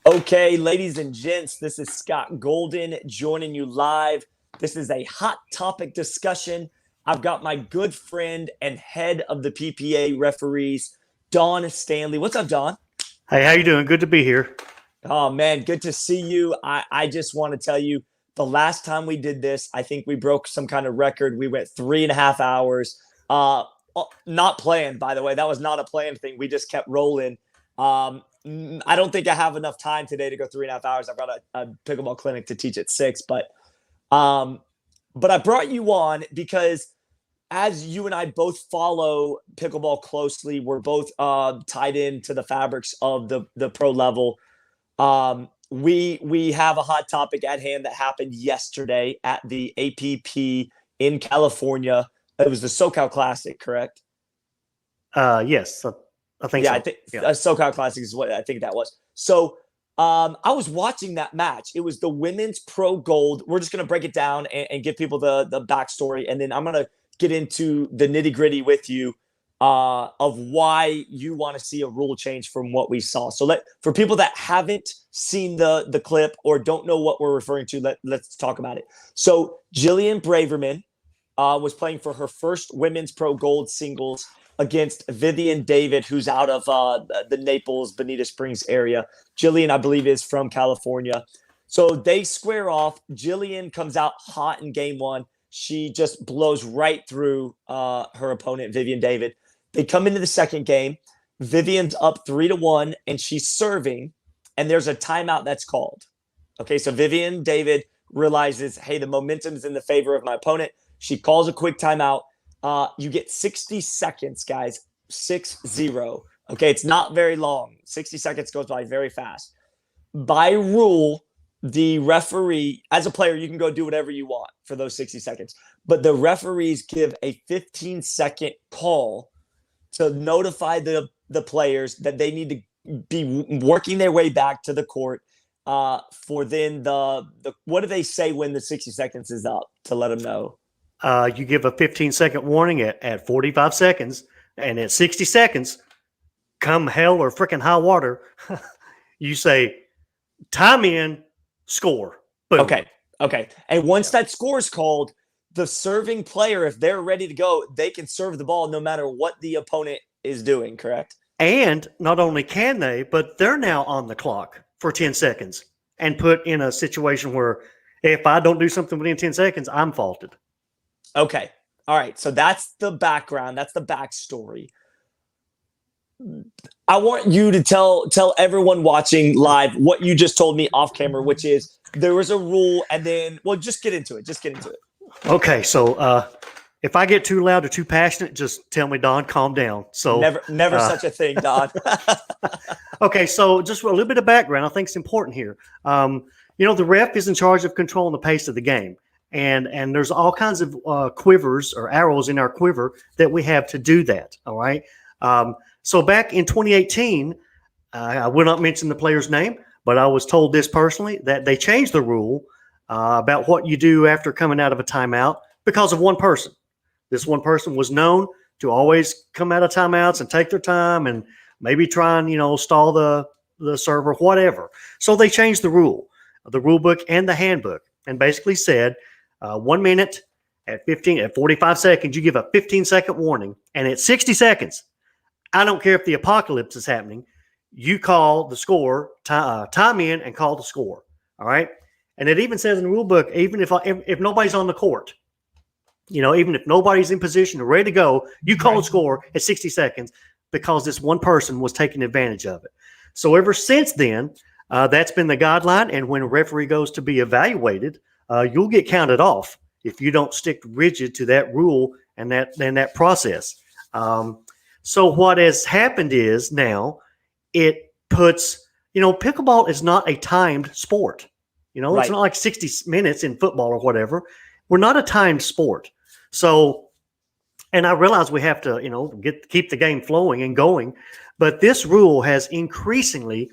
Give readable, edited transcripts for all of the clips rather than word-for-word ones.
Okay, ladies and gents, this is Scott Golden joining you live. This is a hot topic discussion. I've got my good friend and head of the PPA referees, Don Stanley. What's up, Don? Hey, how you doing? Good to be here. Oh, man, good to see you. I just want to tell you, the last time we did this, I think we broke some kind of record. We went 3.5 hours. Not planned, by the way. That was not a planned thing. We just kept rolling. I don't think I have enough time today to go 3.5 hours. I've got a pickleball clinic to teach at 6, but I brought you on because as you and I both follow pickleball closely, we're both tied into the fabrics of the pro level. We have a hot topic at hand that happened yesterday at the APP in California. It was the SoCal Classic, correct? Yes, I think so. I think SoCal Classic is what I think that was. So I was watching that match. It was the women's pro gold. We're just going to break it down and give people the backstory. And then I'm going to get into the nitty gritty with you of why you want to see a rule change from what we saw. So for people that haven't seen the clip or don't know what we're referring to, let's talk about it. So Jillian Braverman was playing for her first women's pro gold singles against Vivian David, who's out of the Naples, Bonita Springs area. Jillian, I believe, is from California. So they square off. Jillian comes out hot in game one. She just blows right through her opponent, Vivian David. They come into the second game. Vivian's up 3-1, and she's serving, and there's a timeout that's called. Okay, so Vivian David realizes, hey, the momentum is in the favor of my opponent. She calls a quick timeout. You get 60 seconds, guys. 6-0. Okay, it's not very long. 60 seconds goes by very fast. By rule, the referee, as a player, you can go do whatever you want for those 60 seconds. But the referees give a 15-second call to notify the players that they need to be working their way back to the court for then what do they say when the 60 seconds is up to let them know? You give a 15-second warning at 45 seconds, and at 60 seconds, come hell or freaking high water, you say, time in, score. Boom. Okay. And once that score is called, the serving player, if they're ready to go, they can serve the ball no matter what the opponent is doing, correct? And not only can they, but they're now on the clock for 10 seconds and put in a situation where if I don't do something within 10 seconds, I'm faulted. Okay. All right. So that's the background. That's the backstory. I want you to tell everyone watching live what you just told me off camera, which is there was a rule, and then just get into it. Okay. So if I get too loud or too passionate, just tell me, Don, calm down. So never such a thing, Don. Okay. So just a little bit of background. I think it's important here. The ref is in charge of controlling the pace of the game. And there's all kinds of quivers or arrows in our quiver that we have to do that. All right. So back in 2018, I will not mention the player's name, but I was told this personally that they changed the rule about what you do after coming out of a timeout because of one person. This one person was known to always come out of timeouts and take their time and maybe try and, stall the server, whatever. So they changed the rule book and the handbook, and basically said, 1 minute at 45 seconds, you give a 15-second warning. And at 60 seconds, I don't care if the apocalypse is happening, you call the score, time in and call the score. All right. And it even says in the rule book, even if nobody's on the court, even if nobody's in position or ready to go, you call the score at 60 seconds because this one person was taking advantage of it. So ever since then, that's been the guideline. And when a referee goes to be evaluated, you'll get counted off if you don't stick rigid to that rule and that process. So what has happened is now it puts, pickleball is not a timed sport. It's not like 60 minutes in football or whatever. We're not a timed sport. So, and I realize we have to, keep the game flowing and going, but this rule has increasingly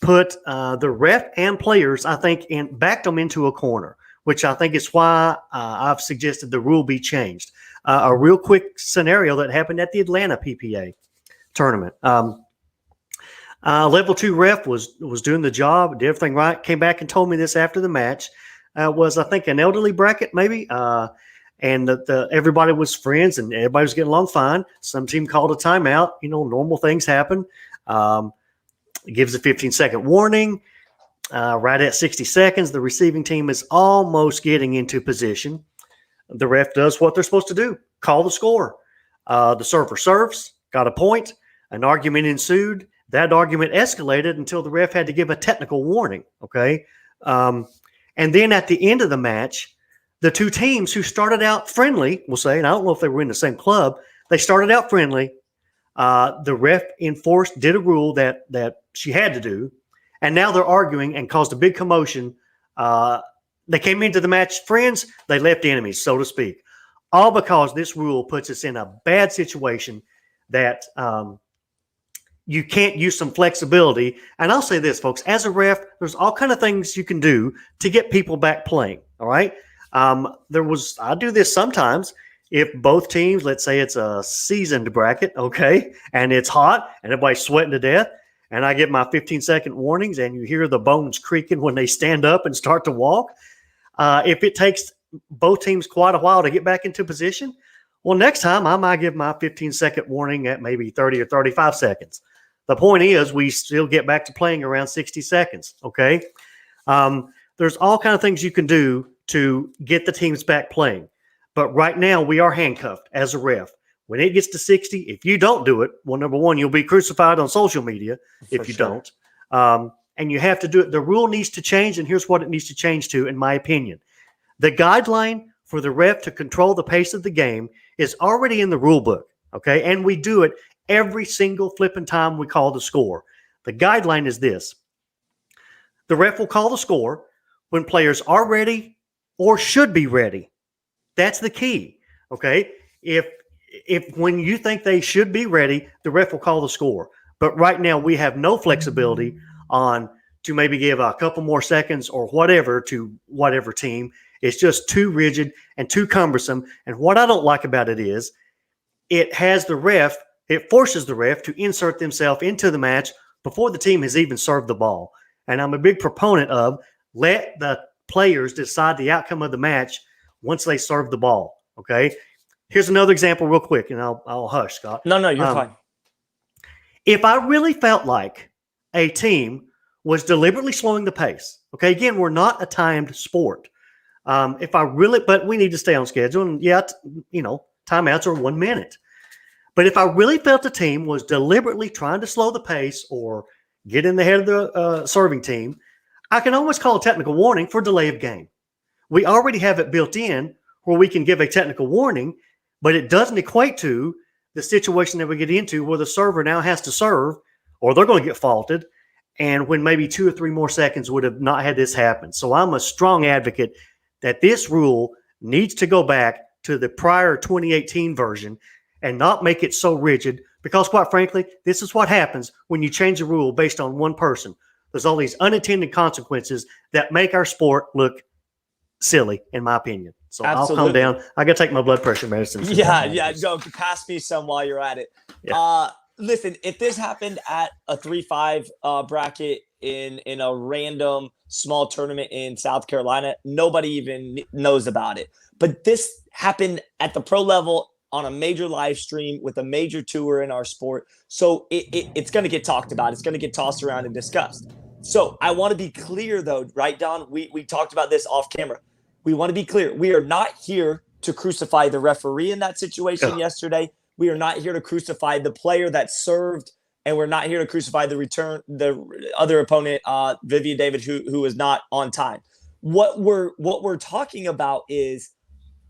put the ref and players, I think, backed them into a corner, which I think is why I've suggested the rule be changed. A real quick scenario that happened at the Atlanta PPA tournament. Level 2 ref was doing the job, did everything right. Came back and told me this after the match. Was, I think, an elderly bracket maybe, and everybody was friends and everybody was getting along fine. Some team called a timeout. Normal things happen. It gives a 15-second warning. Right at 60 seconds, the receiving team is almost getting into position. The ref does what they're supposed to do, call the score. The server serves, got a point. An argument ensued. That argument escalated until the ref had to give a technical warning, okay? And then at the end of the match, the two teams who started out friendly, we'll say, and I don't know if they were in the same club, they started out friendly. The ref did a rule that she had to do, and now they're arguing and caused a big commotion. They came into the match friends, they left enemies, so to speak, all because this rule puts us in a bad situation that you can't use some flexibility. And I'll say this, folks, as a ref, there's all kind of things you can do to get people back playing, all right? I do this sometimes. If both teams, let's say it's a seasoned bracket, okay, and it's hot and everybody's sweating to death, and I get my 15-second warnings and you hear the bones creaking when they stand up and start to walk, if it takes both teams quite a while to get back into position, well, next time I might give my 15-second warning at maybe 30 or 35 seconds. The point is we still get back to playing around 60 seconds, okay? There's all kind of things you can do to get the teams back playing. But right now we are handcuffed as a ref. When it gets to 60, if you don't do it, well, number one, you'll be crucified on social media if you don't. And you have to do it. The rule needs to change, and here's what it needs to change to, in my opinion. The guideline for the ref to control the pace of the game is already in the rule book, okay? And we do it every single flipping time we call the score. The guideline is this. The ref will call the score when players are ready or should be ready. That's the key, okay? If when you think they should be ready, the ref will call the score. But right now we have no flexibility on to maybe give a couple more seconds or whatever to whatever team. It's just too rigid and too cumbersome. And what I don't like about it is it forces the ref to insert themselves into the match before the team has even served the ball. And I'm a big proponent of let the players decide the outcome of the match once they serve the ball, okay? Here's another example real quick, and I'll hush, Scott. No, you're fine. If I really felt like a team was deliberately slowing the pace, okay, again, we're not a timed sport. But we need to stay on schedule, and timeouts are 1 minute. But if I really felt the team was deliberately trying to slow the pace or get in the head of the serving team, I can always call a technical warning for delay of game. We already have it built in where we can give a technical warning, but it doesn't equate to the situation that we get into where the server now has to serve or they're going to get faulted, and when maybe 2 or 3 more seconds would have not had this happen. So I'm a strong advocate that this rule needs to go back to the prior 2018 version and not make it so rigid, because quite frankly, this is what happens when you change a rule based on one person. There's all these unintended consequences that make our sport look silly, in my opinion. So Absolutely. I'll calm down. I got to take my blood pressure medicine. Yeah. Go pass me some while you're at it. Yeah. Listen, if this happened at a 3-5 bracket in a random small tournament in South Carolina, nobody even knows about it. But this happened at the pro level on a major live stream with a major tour in our sport. So it's going to get talked about. It's going to get tossed around and discussed. So I want to be clear, though, right, Don? We talked about this off camera. We want to be clear. We are not here to crucify the referee in that situation yesterday. We are not here to crucify the player that served, and we're not here to crucify the other opponent, Vivian David, who was not on time. What we're talking about is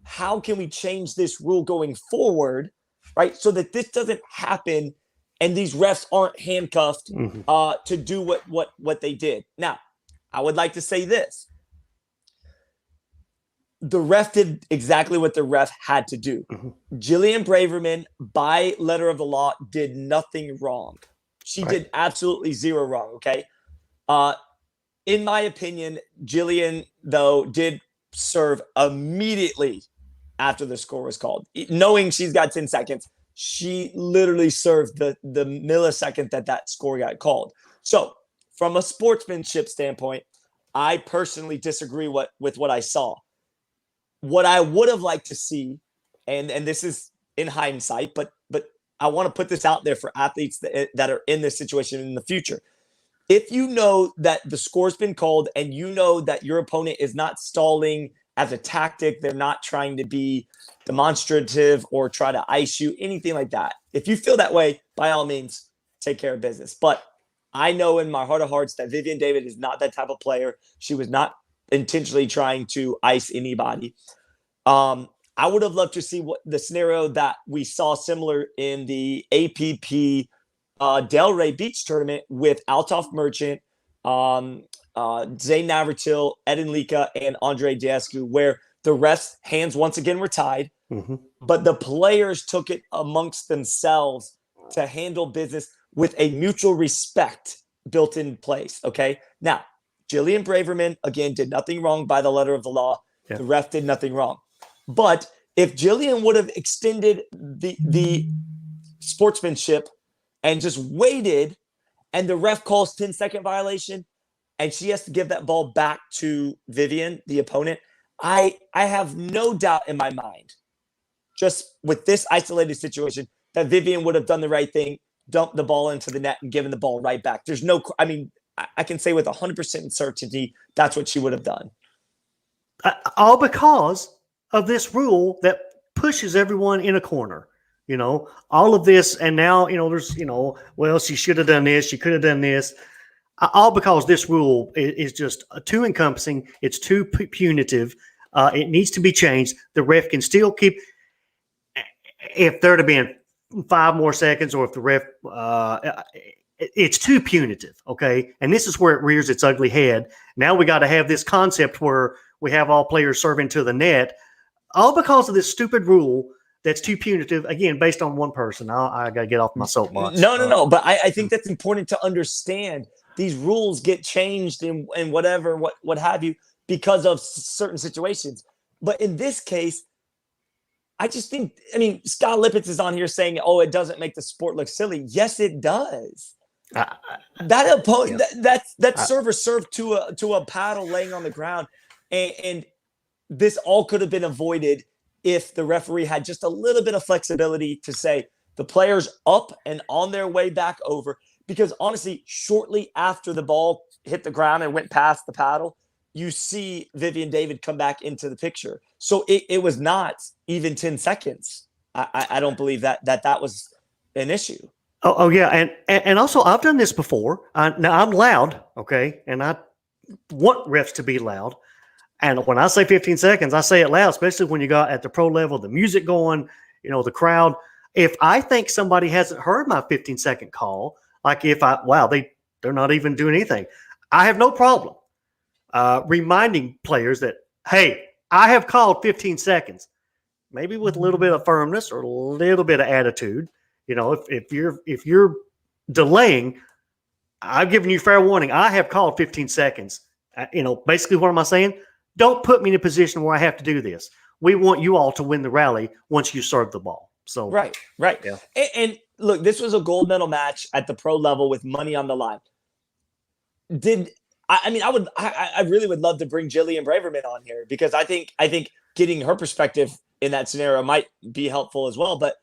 how can we change this rule going forward, right? So that this doesn't happen and these refs aren't handcuffed to do what they did. Now, I would like to say this. The ref did exactly what the ref had to do. Jillian Braverman, by letter of the law, did nothing wrong. She did absolutely zero wrong, okay? In my opinion, Jillian, though, did serve immediately after the score was called. Knowing she's got 10 seconds, She literally served the millisecond that score got called. So from a sportsmanship standpoint, I personally disagree with what I saw. What I would have liked to see, and this is in hindsight, but I want to put this out there for athletes that are in this situation in the future. If you know that the score's been called and you know that your opponent is not stalling as a tactic, they're not trying to be demonstrative or try to ice you, anything like that. If you feel that way, by all means, take care of business. But I know in my heart of hearts that Vivian David is not that type of player. She was not intentionally trying to ice anybody. I would have loved to see what the scenario that we saw similar in the APP Delray Beach tournament with Altaf Merchant, Zane Navratil, Eden Lika, and Andre Diascu, where the refs' hands once again were tied, but the players took it amongst themselves to handle business with a mutual respect built in place. Okay. Now, Jillian Braverman, again, did nothing wrong by the letter of the law. Yeah. The ref did nothing wrong. But if Jillian would have extended the sportsmanship and just waited, and the ref calls 10-second violation, and she has to give that ball back to Vivian, the opponent, I have no doubt in my mind, just with this isolated situation, that Vivian would have done the right thing, dumped the ball into the net, and given the ball right back. There's no, I mean, I can say with 100% certainty that's what she would have done. All because of this rule that pushes everyone in a corner. You know, all of this, and now, you know, there's, you know, well, she should have done this, she could have done this, all because this rule is just too encompassing. It's too punitive. It needs to be changed. The ref can still keep, if there to be 5 more seconds, or if the ref, it's too punitive, okay? And this is where it rears its ugly head. Now we got to have this concept where we have all players serving to the net, all because of this stupid rule that's too punitive, again, based on one person. I got to get off my soapbox. No. But I think that's important to understand. These rules get changed and whatever, what have you, because of certain situations. But in this case, I just think, I mean, Scott Lippitz is on here saying, oh, it doesn't make the sport look silly. Yes, it does. That opponent, that server served to a paddle laying on the ground. And this all could have been avoided if the referee had just a little bit of flexibility to say the player's up and on their way back over. Because honestly, shortly after the ball hit the ground and went past the paddle, you see Vivian David come back into the picture. So it was not even 10 seconds. I don't believe that was an issue. Oh yeah. And also, I've done this before. Now, I'm loud, okay? And I want refs to be loud. And when I say 15 seconds, I say it loud, especially when you got at the pro level, the music going, you know, the crowd. If I think somebody hasn't heard my 15-second call, like if they're not even doing anything, I have no problem reminding players that, hey, I have called 15 seconds, maybe with a little bit of firmness or a little bit of attitude. You know, if you're delaying, I've given you fair warning. I have called 15 seconds. You know, basically, what am I saying? Don't put me in a position where I have to do this. We want you all to win the rally once you serve the ball. So right. Yeah. And look, this was a gold medal match at the pro level with money on the line. I really would love to bring Jillian Braverman on here, because I think getting her perspective in that scenario might be helpful as well. But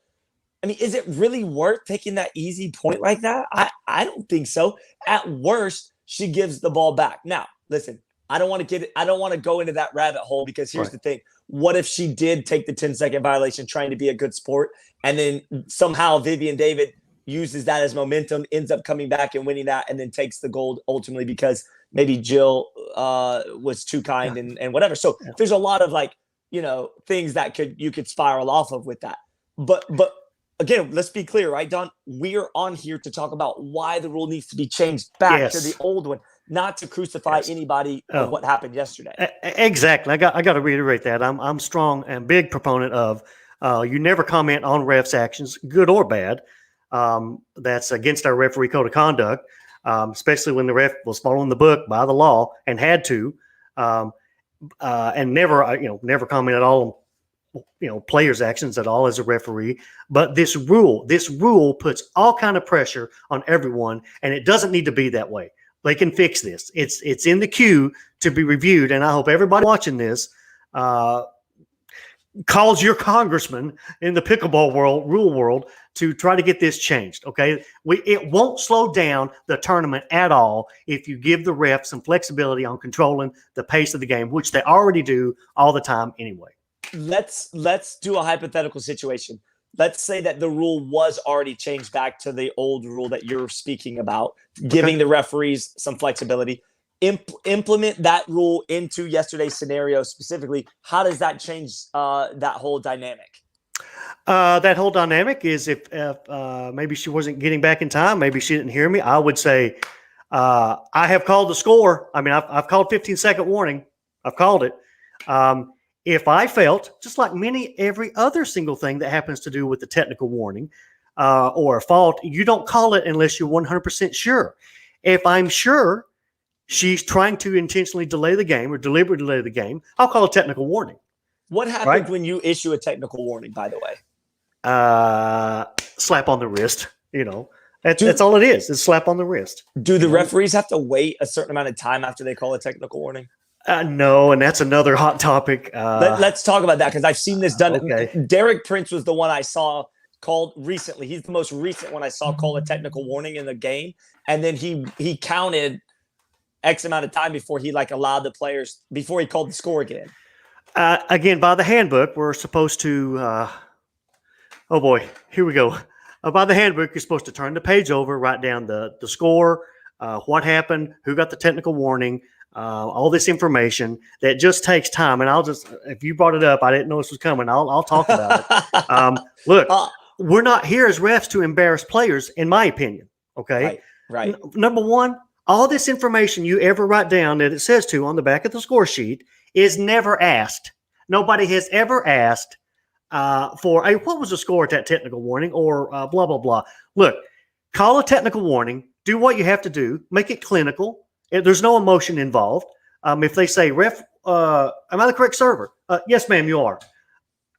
I mean, is it really worth taking that easy point like that? I don't think so. At worst, she gives the ball back. Now, listen, I don't want to go into that rabbit hole, because here's the thing. What if she did take the 10-second violation trying to be a good sport, and then somehow Vivian David uses that as momentum, ends up coming back and winning that, and then takes the gold ultimately because maybe Jill was too kind and whatever. So there's a lot of, like, you know, things that you could spiral off of with that. But again, let's be clear, right, Don? We're on here to talk about why the rule needs to be changed back to the old one, not to crucify anybody of what happened yesterday. Exactly. I got to reiterate that. I'm strong and big proponent of you never comment on refs' actions, good or bad. That's against our referee code of conduct, especially when the ref was following the book by the law and had to, and never comment at all players' actions at all as a referee. But this rule puts all kind of pressure on everyone, and it doesn't need to be that way. They can fix this. It's in the queue to be reviewed, and I hope everybody watching this calls your congressman in the pickleball rule world to try to get this changed. Okay, it won't slow down the tournament at all if you give the ref some flexibility on controlling the pace of the game, which they already do all the time anyway. Let's do a hypothetical situation. Let's say that the rule was already changed back to the old rule that you're speaking about, giving the referees some flexibility. Implement that rule into yesterday's scenario specifically. How does that change that whole dynamic? That whole dynamic is if maybe she wasn't getting back in time, maybe she didn't hear me, I would say, I have called the score. I mean, I've called 15-second warning. I've called it. If I felt, just like every other single thing that happens to do with the technical warning or a fault, you don't call it unless you're 100% sure. If I'm sure she's trying to intentionally delay the game or deliberately delay the game, I'll call a technical warning. What happens when you issue a technical warning, by the way? Slap on the wrist, That's all it is. It's slap on the wrist. Do the referees have to wait a certain amount of time after they call a technical warning? No, and that's another hot topic. Let's talk about that because I've seen this done. Okay. Derek Prince was the one I saw called recently. He's the most recent one I saw call a technical warning in the game. And then he counted X amount of time before he allowed the players, before he called the score again. Again, by the handbook, we're supposed to, oh boy, here we go. By the handbook, you're supposed to turn the page over, write down the score, what happened, who got the technical warning, all this information that just takes time. And if you brought it up, I didn't know this was coming. I'll talk about it. Look, we're not here as refs to embarrass players, in my opinion. Okay. Right. Number one, all this information you ever write down that it says to on the back of the score sheet is never asked. Nobody has ever asked for what was the score at that technical warning or blah, blah, blah. Look, call a technical warning, do what you have to do, make it clinical. There's no emotion involved. If they say, ref, am I the correct server? Yes, ma'am, you are.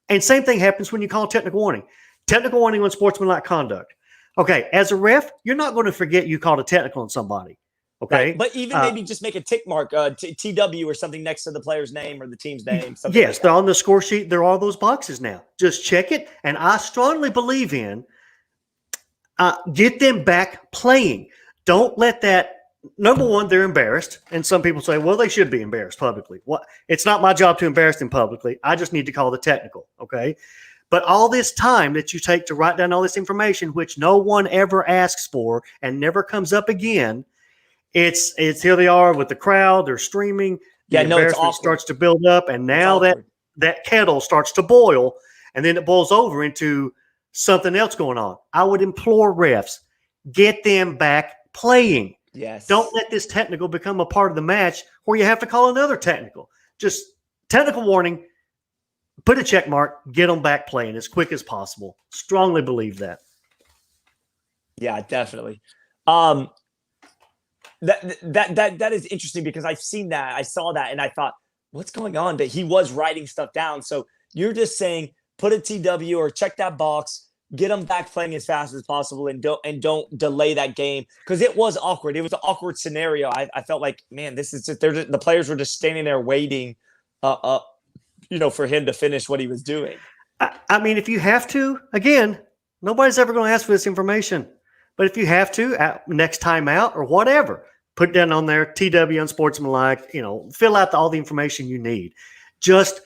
And same thing happens when you call technical warning. Technical warning on sportsmanlike conduct. Okay, as a ref, you're not going to forget you called a technical on somebody. Okay, right. But even maybe just make a tick mark, TW or something next to the player's name or the team's name. Yes, they're on the score sheet. There are those boxes now. Just check it. And I strongly believe in get them back playing. Don't let that. Number one, they're embarrassed. And some people say, well, they should be embarrassed publicly. What? It's not my job to embarrass them publicly. I just need to call the technical. Okay. But all this time that you take to write down all this information, which no one ever asks for and never comes up again, it's here they are with the crowd. They're streaming. The embarrassment starts to build up. And now that kettle starts to boil, and then it boils over into something else going on. I would implore refs, get them back playing. Yes. Don't let this technical become a part of the match where you have to call another technical. Just technical warning, put a check mark, get them back playing as quick as possible. Strongly believe that. Yeah, definitely. That is interesting because I've seen that. I saw that and I thought, what's going on? But he was writing stuff down. So you're just saying put a TW or check that box, get them back playing as fast as possible, and don't delay that game because it was awkward. It was an awkward scenario. I felt like, man, this is just the players were just standing there waiting, for him to finish what he was doing. I mean, if you have to, again, nobody's ever going to ask for this information. But if you have to, next time out or whatever, put down on there, TW unsportsmanlike, fill out all the information you need. Just,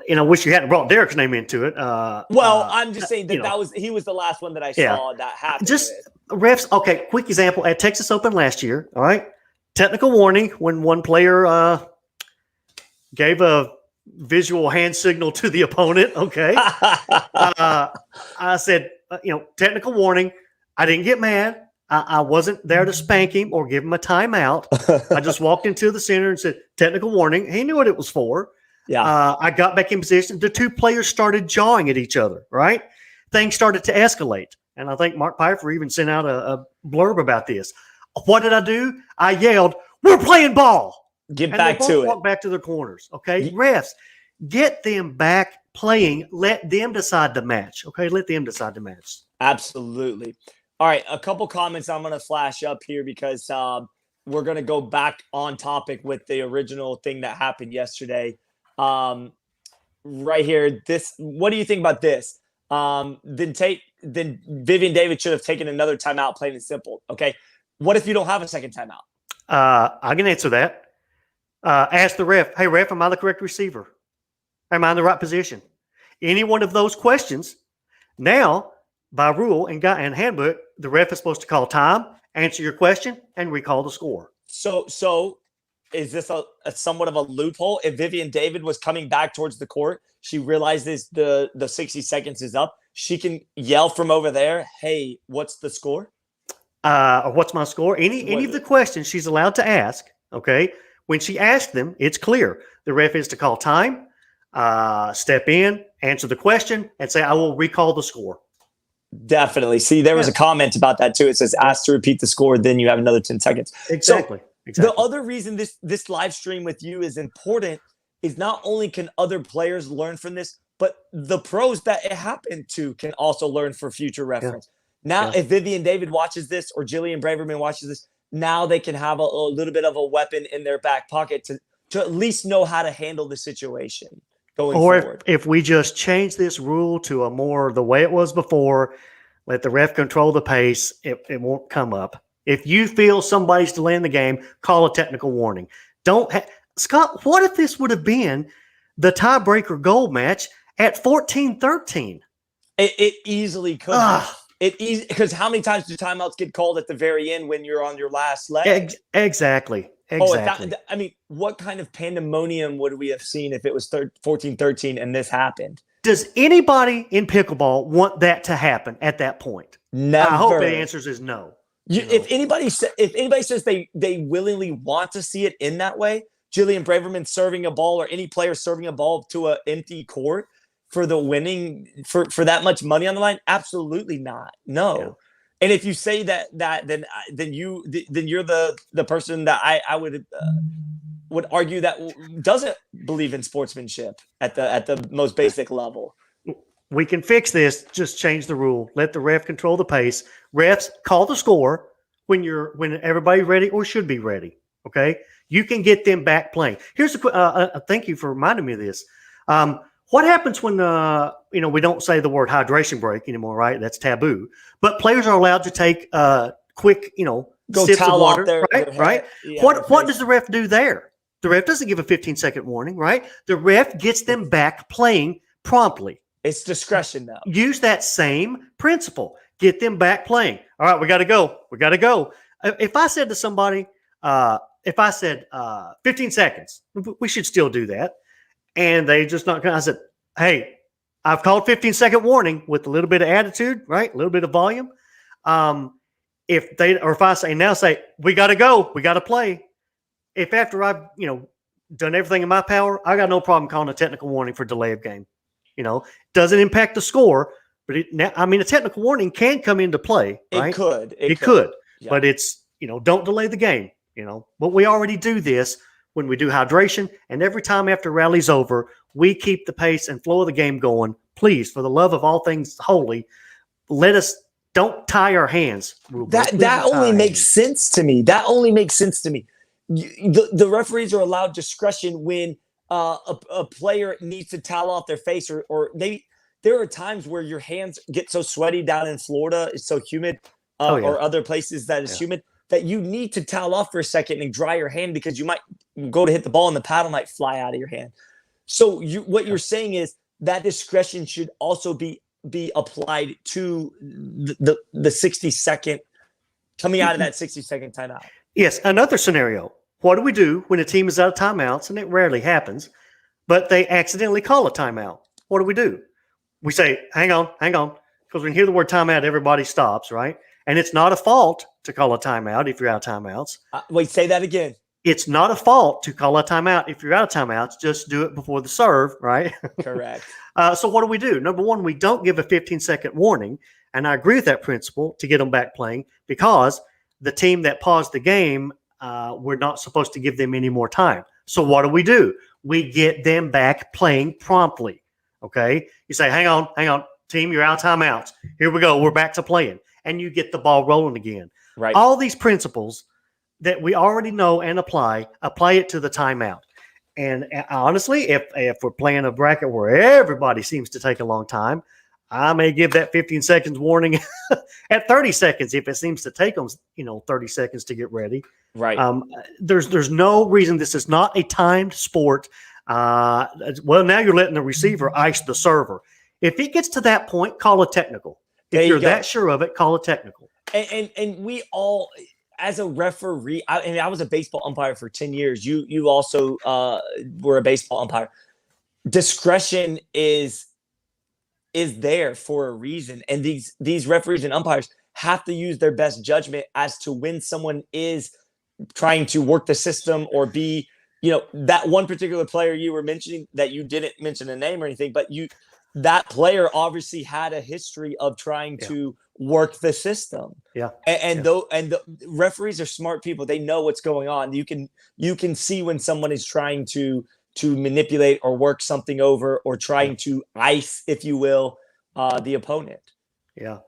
wish you hadn't brought Derek's name into it. I'm just saying that he was the last one that I saw that happened. Just refs. Okay, quick example at Texas Open last year. All right, technical warning when one player gave a visual hand signal to the opponent. Okay, I said, technical warning. I didn't get mad. I wasn't there to spank him or give him a timeout. I just walked into the center and said, technical warning. He knew what it was for. Yeah. I got back in position. The two players started jawing at each other, right? Things started to escalate. And I think Mark Pfeiffer even sent out a blurb about this. What did I do? I yelled, we're playing ball. Get back to it. Walk back to their corners. Okay. Refs, get them back playing. Let them decide the match. Okay, let them decide the match. Absolutely. All right, a couple comments I'm going to flash up here because we're going to go back on topic with the original thing that happened yesterday. Right here, what do you think about this? Then Vivian David should have taken another timeout, plain and simple. Okay, what if you don't have a second timeout? I can answer that. Ask the ref, hey, ref, am I the correct receiver? Am I in the right position? Any one of those questions. Now, by rule and handbook, the ref is supposed to call time, answer your question, and recall the score. So is this a somewhat of a loophole? If Vivian David was coming back towards the court, she realizes the 60 seconds is up, she can yell from over there, hey, what's the score? Or what's my score? Any of the questions she's allowed to ask, okay? When she asks them, it's clear. The ref is to call time, step in, answer the question, and say, I will recall the score. Definitely. See, there was a comment about that too. It says, ask to repeat the score, then you have another 10 seconds. Exactly. The other reason this live stream with you is important is not only can other players learn from this, but the pros that it happened to can also learn for future reference. Now, if Vivian David watches this or Jillian Braverman watches this, now they can have a little bit of a weapon in their back pocket to at least know how to handle the situation going forward. Or if we just change this rule to a more the way it was before, let the ref control the pace, it won't come up. If you feel somebody's delaying the game, call a technical warning. Scott, what if this would have been the tiebreaker goal match at 14-13? It easily could have. Because how many times do timeouts get called at the very end when you're on your last leg? Exactly. I mean, what kind of pandemonium would we have seen if it was 14-13 and this happened? Does anybody in pickleball want that to happen at that point? Never. I hope the answer is no. If anybody says they willingly want to see it in that way, Jillian Braverman serving a ball or any player serving a ball to an empty court for the winning for that much money on the line, absolutely not. No. Yeah. And if you say that then you're the person that I would argue that doesn't believe in sportsmanship at the most basic level. We can fix this. Just change the rule. Let the ref control the pace. Refs call the score when everybody's ready or should be ready. Okay, you can get them back playing. Here's thank you for reminding me of this. What happens when we don't say the word hydration break anymore, right? That's taboo. But players are allowed to take quick, go sips of water, their right? Yeah, what does the ref do there? The ref doesn't give a 15-second warning, right? The ref gets them back playing promptly. It's discretion now. Use that same principle. Get them back playing. All right, we got to go. We got to go. If I said to somebody, 15 seconds, we should still do that. And they just not. I said, hey, I've called 15-second warning with a little bit of attitude, right? A little bit of volume. If I say, we got to go, we got to play. If after I've, done everything in my power, I got no problem calling a technical warning for delay of game. Doesn't impact the score, but a technical warning can come into play, right? It could. Yeah. But it's, don't delay the game, But we already do this when we do hydration, and every time after rally's over, we keep the pace and flow of the game going. Please, for the love of all things holy, don't tie our hands. That only makes sense to me. The referees are allowed discretion when a player needs to towel off their face, or maybe there are times where your hands get so sweaty down in Florida, it's so humid, or other places that is humid, that you need to towel off for a second and dry your hand because you might go to hit the ball and the paddle might fly out of your hand. So what you're saying is that discretion should also be applied to the 60-second coming out of that 60-second timeout. Yes, another scenario. What do we do when a team is out of timeouts, and it rarely happens, but they accidentally call a timeout? What do? We say, hang on, because when you hear the word timeout, everybody stops, right? And it's not a fault to call a timeout if you're out of timeouts. Wait, say that again. It's not a fault to call a timeout if you're out of timeouts. Just do it before the serve, right? Correct. So what do? Number one, we don't give a 15-second warning, and I agree with that principle to get them back playing because the team that paused the game, we're not supposed to give them any more time. So what do? We get them back playing promptly. Okay. You say, hang on, team, you're out of timeouts. Here we go. We're back to playing. And you get the ball rolling again. Right. All these principles that we already know and apply it to the timeout. And honestly, if we're playing a bracket where everybody seems to take a long time, I may give that 15 seconds warning at 30 seconds if it seems to take them, 30 seconds to get ready. Right. There's no reason this is not a timed sport. Well, now you're letting the receiver ice the server. If it gets to that point, call a technical. If you're that sure of it, call a technical. And we all, as a referee, I was a baseball umpire for 10 years. You also were a baseball umpire. Discretion is there for a reason, and these referees and umpires have to use their best judgment as to when someone is trying to work the system or be, that one particular player you were mentioning that you didn't mention a name or anything, but that player obviously had a history of trying to work the system. Yeah. And the referees are smart people. They know what's going on. You can see when someone is trying to manipulate or work something over or trying to ice, if you will, the opponent. Yeah.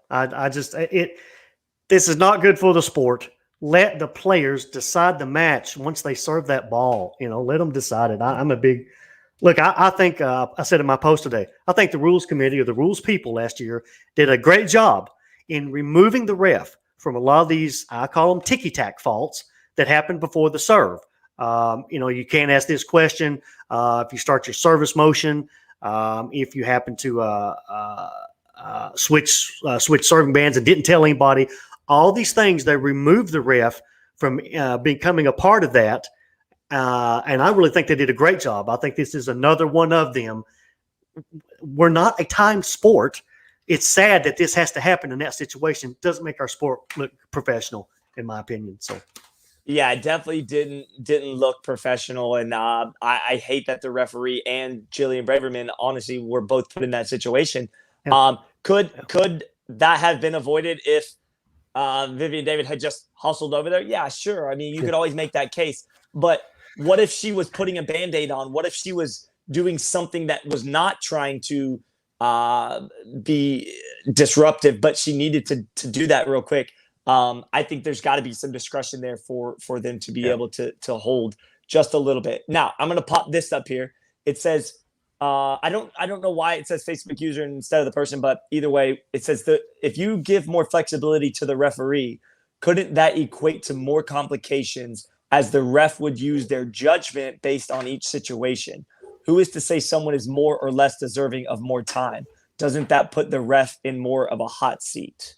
This is not good for the sport. Let the players decide the match once they serve that ball. Let them decide it. I'm a big look. I think I said in my post today, I think the rules committee or the rules people last year did a great job in removing the ref from a lot of these, I call them ticky-tack faults that happen before the serve. You can't ask this question if you start your service motion, if you happen to switch serving bands and didn't tell anybody. All these things, they remove the ref from becoming a part of that. And I really think they did a great job. I think this is another one of them. We're not a timed sport. It's sad that this has to happen in that situation. It doesn't make our sport look professional, in my opinion. So, yeah, it definitely didn't look professional. And I hate that the referee and Jillian Braverman, honestly, were both put in that situation. Yeah. Could that have been avoided if Vivian David had just hustled over there? Yeah, sure. I mean, you could always make that case. But what if she was putting a Band-Aid on? What if she was doing something that was not trying to be disruptive, but she needed to do that real quick? I think there's got to be some discretion there for them to be able to hold just a little bit. Now, I'm going to pop this up here. It says, I don't know why it says Facebook user instead of the person, but either way, it says that if you give more flexibility to the referee, couldn't that equate to more complications as the ref would use their judgment based on each situation? Who is to say someone is more or less deserving of more time? Doesn't that put the ref in more of a hot seat?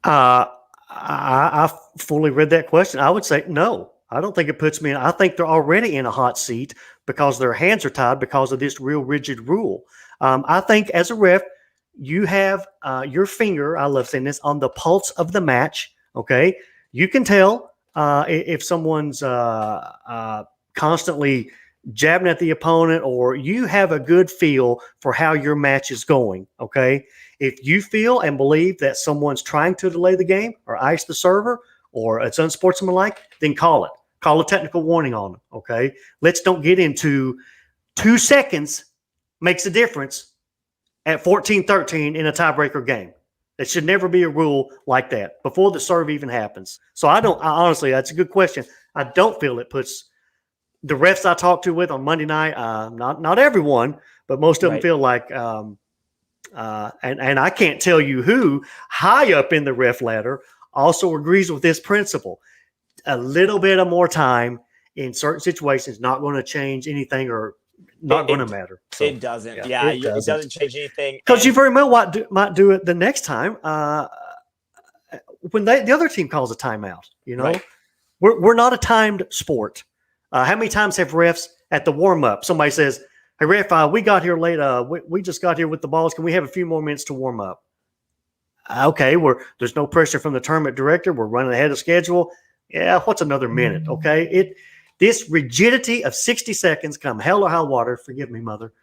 I fully read that question. I would say no. I don't think it puts me in. I think they're already in a hot seat because their hands are tied because of this real rigid rule. I think as a ref, you have your finger, I love saying this, on the pulse of the match. Okay. You can tell if someone's constantly jabbing at the opponent, or you have a good feel for how your match is going. Okay. If you feel and believe that someone's trying to delay the game or ice the server or it's unsportsmanlike, then call it. Call a technical warning on them. Okay. Let's don't get into 2 seconds makes a difference at 14-13 in a tiebreaker game. It should never be a rule like that before the serve even happens. So honestly, that's a good question. I don't feel it puts the refs I talked to with on Monday night, not everyone, but most of them feel like, and I can't tell you who high up in the ref ladder also agrees with this principle. A little bit of more time in certain situations not going to change anything or not going to matter. So, it doesn't. It doesn't change anything. Because you very well might do it the next time when the other team calls a timeout. We're not a timed sport. How many times have refs at the warm-up, somebody says, hey, ref, we got here late. We just got here with the balls. Can we have a few more minutes to warm up? Okay, there's no pressure from the tournament director. We're running ahead of schedule. Yeah, what's another minute? Okay, this rigidity of 60 seconds, come hell or high water, forgive me, mother,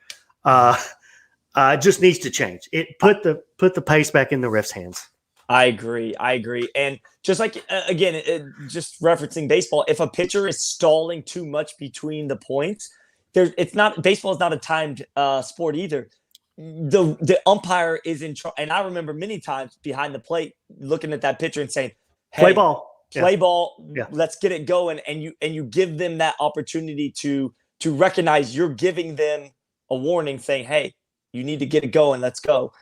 just needs to change. It put the pace back in the ref's hands. I agree. I agree. And just like again, just referencing baseball, if a pitcher is stalling too much between the points, it's not baseball is not a timed sport either. The umpire is in charge, and I remember many times behind the plate looking at that pitcher and saying, Play "Hey, ball. play ball, Yeah. let's get it going," and you give them that opportunity to recognize you're giving them a warning, saying, "Hey, you need to get it going. Let's go."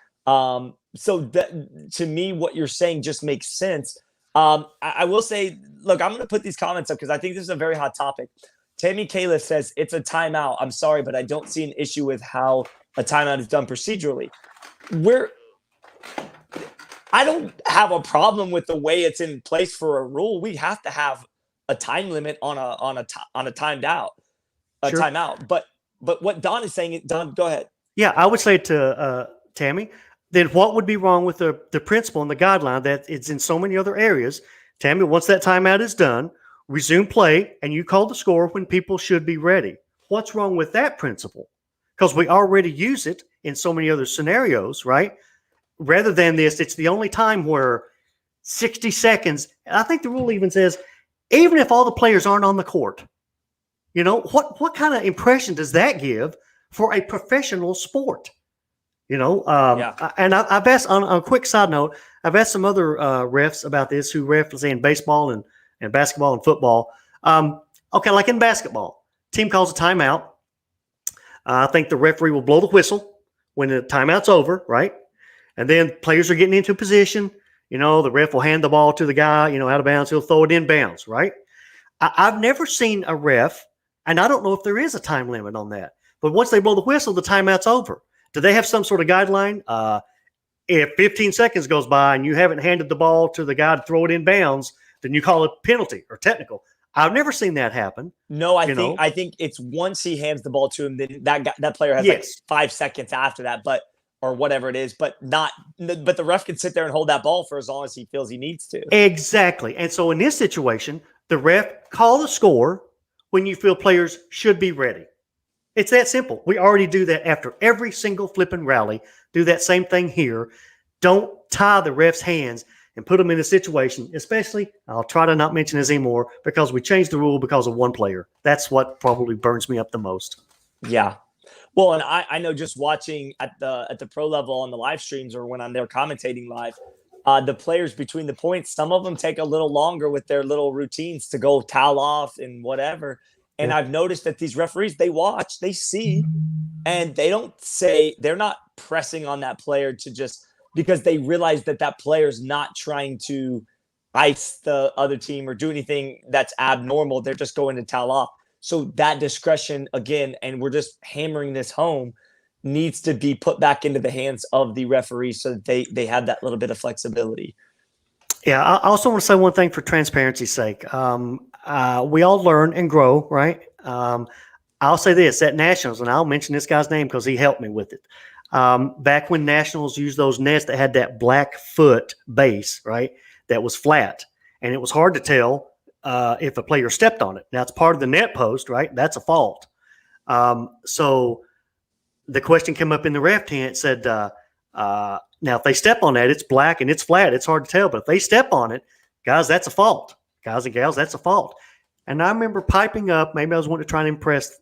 So that, to me, what you're saying just makes sense. I will say, look, I'm going to put these comments up because I think this is a very hot topic. Tammy Califf says it's a timeout. I'm sorry, but I don't see an issue with how a timeout is done procedurally. I don't have a problem with the way it's in place for a rule. We have to have a time limit on a timed out, a Sure. timeout. But what Don is saying, Don, go ahead. Yeah, I would say to Tammy, then what would be wrong with the principle and the guideline that it's in so many other areas? Tammy, once that timeout is done, resume play, and you call the score when people should be ready. What's wrong with that principle? Because we already use it in so many other scenarios, right? Rather than this, it's the only time where 60 seconds, I think the rule even says, even if all the players aren't on the court, you know, what kind of impression does that give for a professional sport? You know, and I've asked, on a quick side note, I've asked some other refs about this who ref, say, in baseball and basketball and football. Okay, like in basketball, team calls a timeout. I think the referee will blow the whistle when the timeout's over, right? And then players are getting into position. You know, the ref will hand the ball to the guy, you know, out of bounds. He'll throw it in bounds, right? I've never seen a ref, and I don't know if there is a time limit on that. But once they blow the whistle, the timeout's over. Do they have some sort of guideline? If 15 seconds goes by and you haven't handed the ball to the guy to throw it in bounds, then you call it penalty or technical. I've never seen that happen. No, I think it's once he hands the ball to him, then that player has like 5 seconds after that, or whatever it is, but the ref can sit there and hold that ball for as long as he feels he needs to. Exactly. And so in this situation, the ref call the score when you feel players should be ready. It's that simple. We already do that after every single flipping rally. Do that same thing here. Don't tie the ref's hands and put them in a situation, especially, I'll try to not mention this anymore, because we changed the rule because of one player. That's what probably burns me up the most. Yeah. Well, and I know just watching at the pro level on the live streams or when I'm there commentating live, the players between the points, some of them take a little longer with their little routines to go towel off and whatever. And I've noticed that these referees, they watch, they see, and they don't say, they're not pressing on that player to just, because they realize that player's not trying to ice the other team or do anything that's abnormal. They're just going to towel off. So that discretion, again, and we're just hammering this home, needs to be put back into the hands of the referees so that they have that little bit of flexibility. Yeah, I also want to say one thing for transparency's sake. We all learn and grow, right? I'll say this, at Nationals, and I'll mention this guy's name because he helped me with it. Back when Nationals used those nets that had that black foot base, right, that was flat, and it was hard to tell if a player stepped on it. Now, it's part of the net post, right? That's a fault. So the question came up in the ref tent, said, now, if they step on that, it's black and it's flat. It's hard to tell. But if they step on it, guys, that's a fault. Guys and gals, that's a fault. And I remember piping up. Maybe I was wanting to try and impress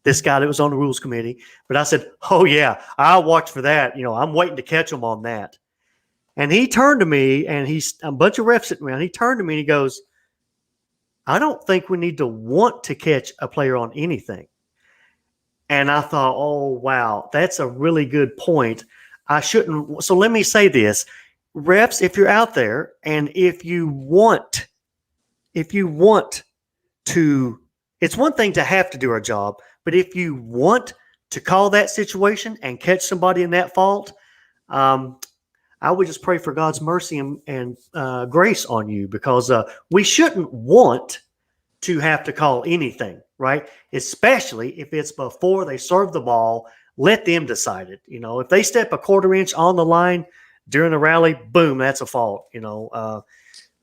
this guy that was on the rules committee. But I said, oh, yeah, I'll watch for that. You know, I'm waiting to catch him on that. And he turned to me, and he's a bunch of refs sitting around. He turned to me and he goes, I don't think we need to want to catch a player on anything. And I thought, oh, wow, that's a really good point. I shouldn't. So let me say this. Refs, if you're out there and if you want to, it's one thing to have to do our job, but if you want to call that situation and catch somebody in that fault, I would just pray for God's mercy and grace on you, because we shouldn't want to have to call anything, right? Especially if it's before they serve the ball. Let them decide it. You know, if they step a quarter inch on the line during a rally, boom, that's a fault. You know,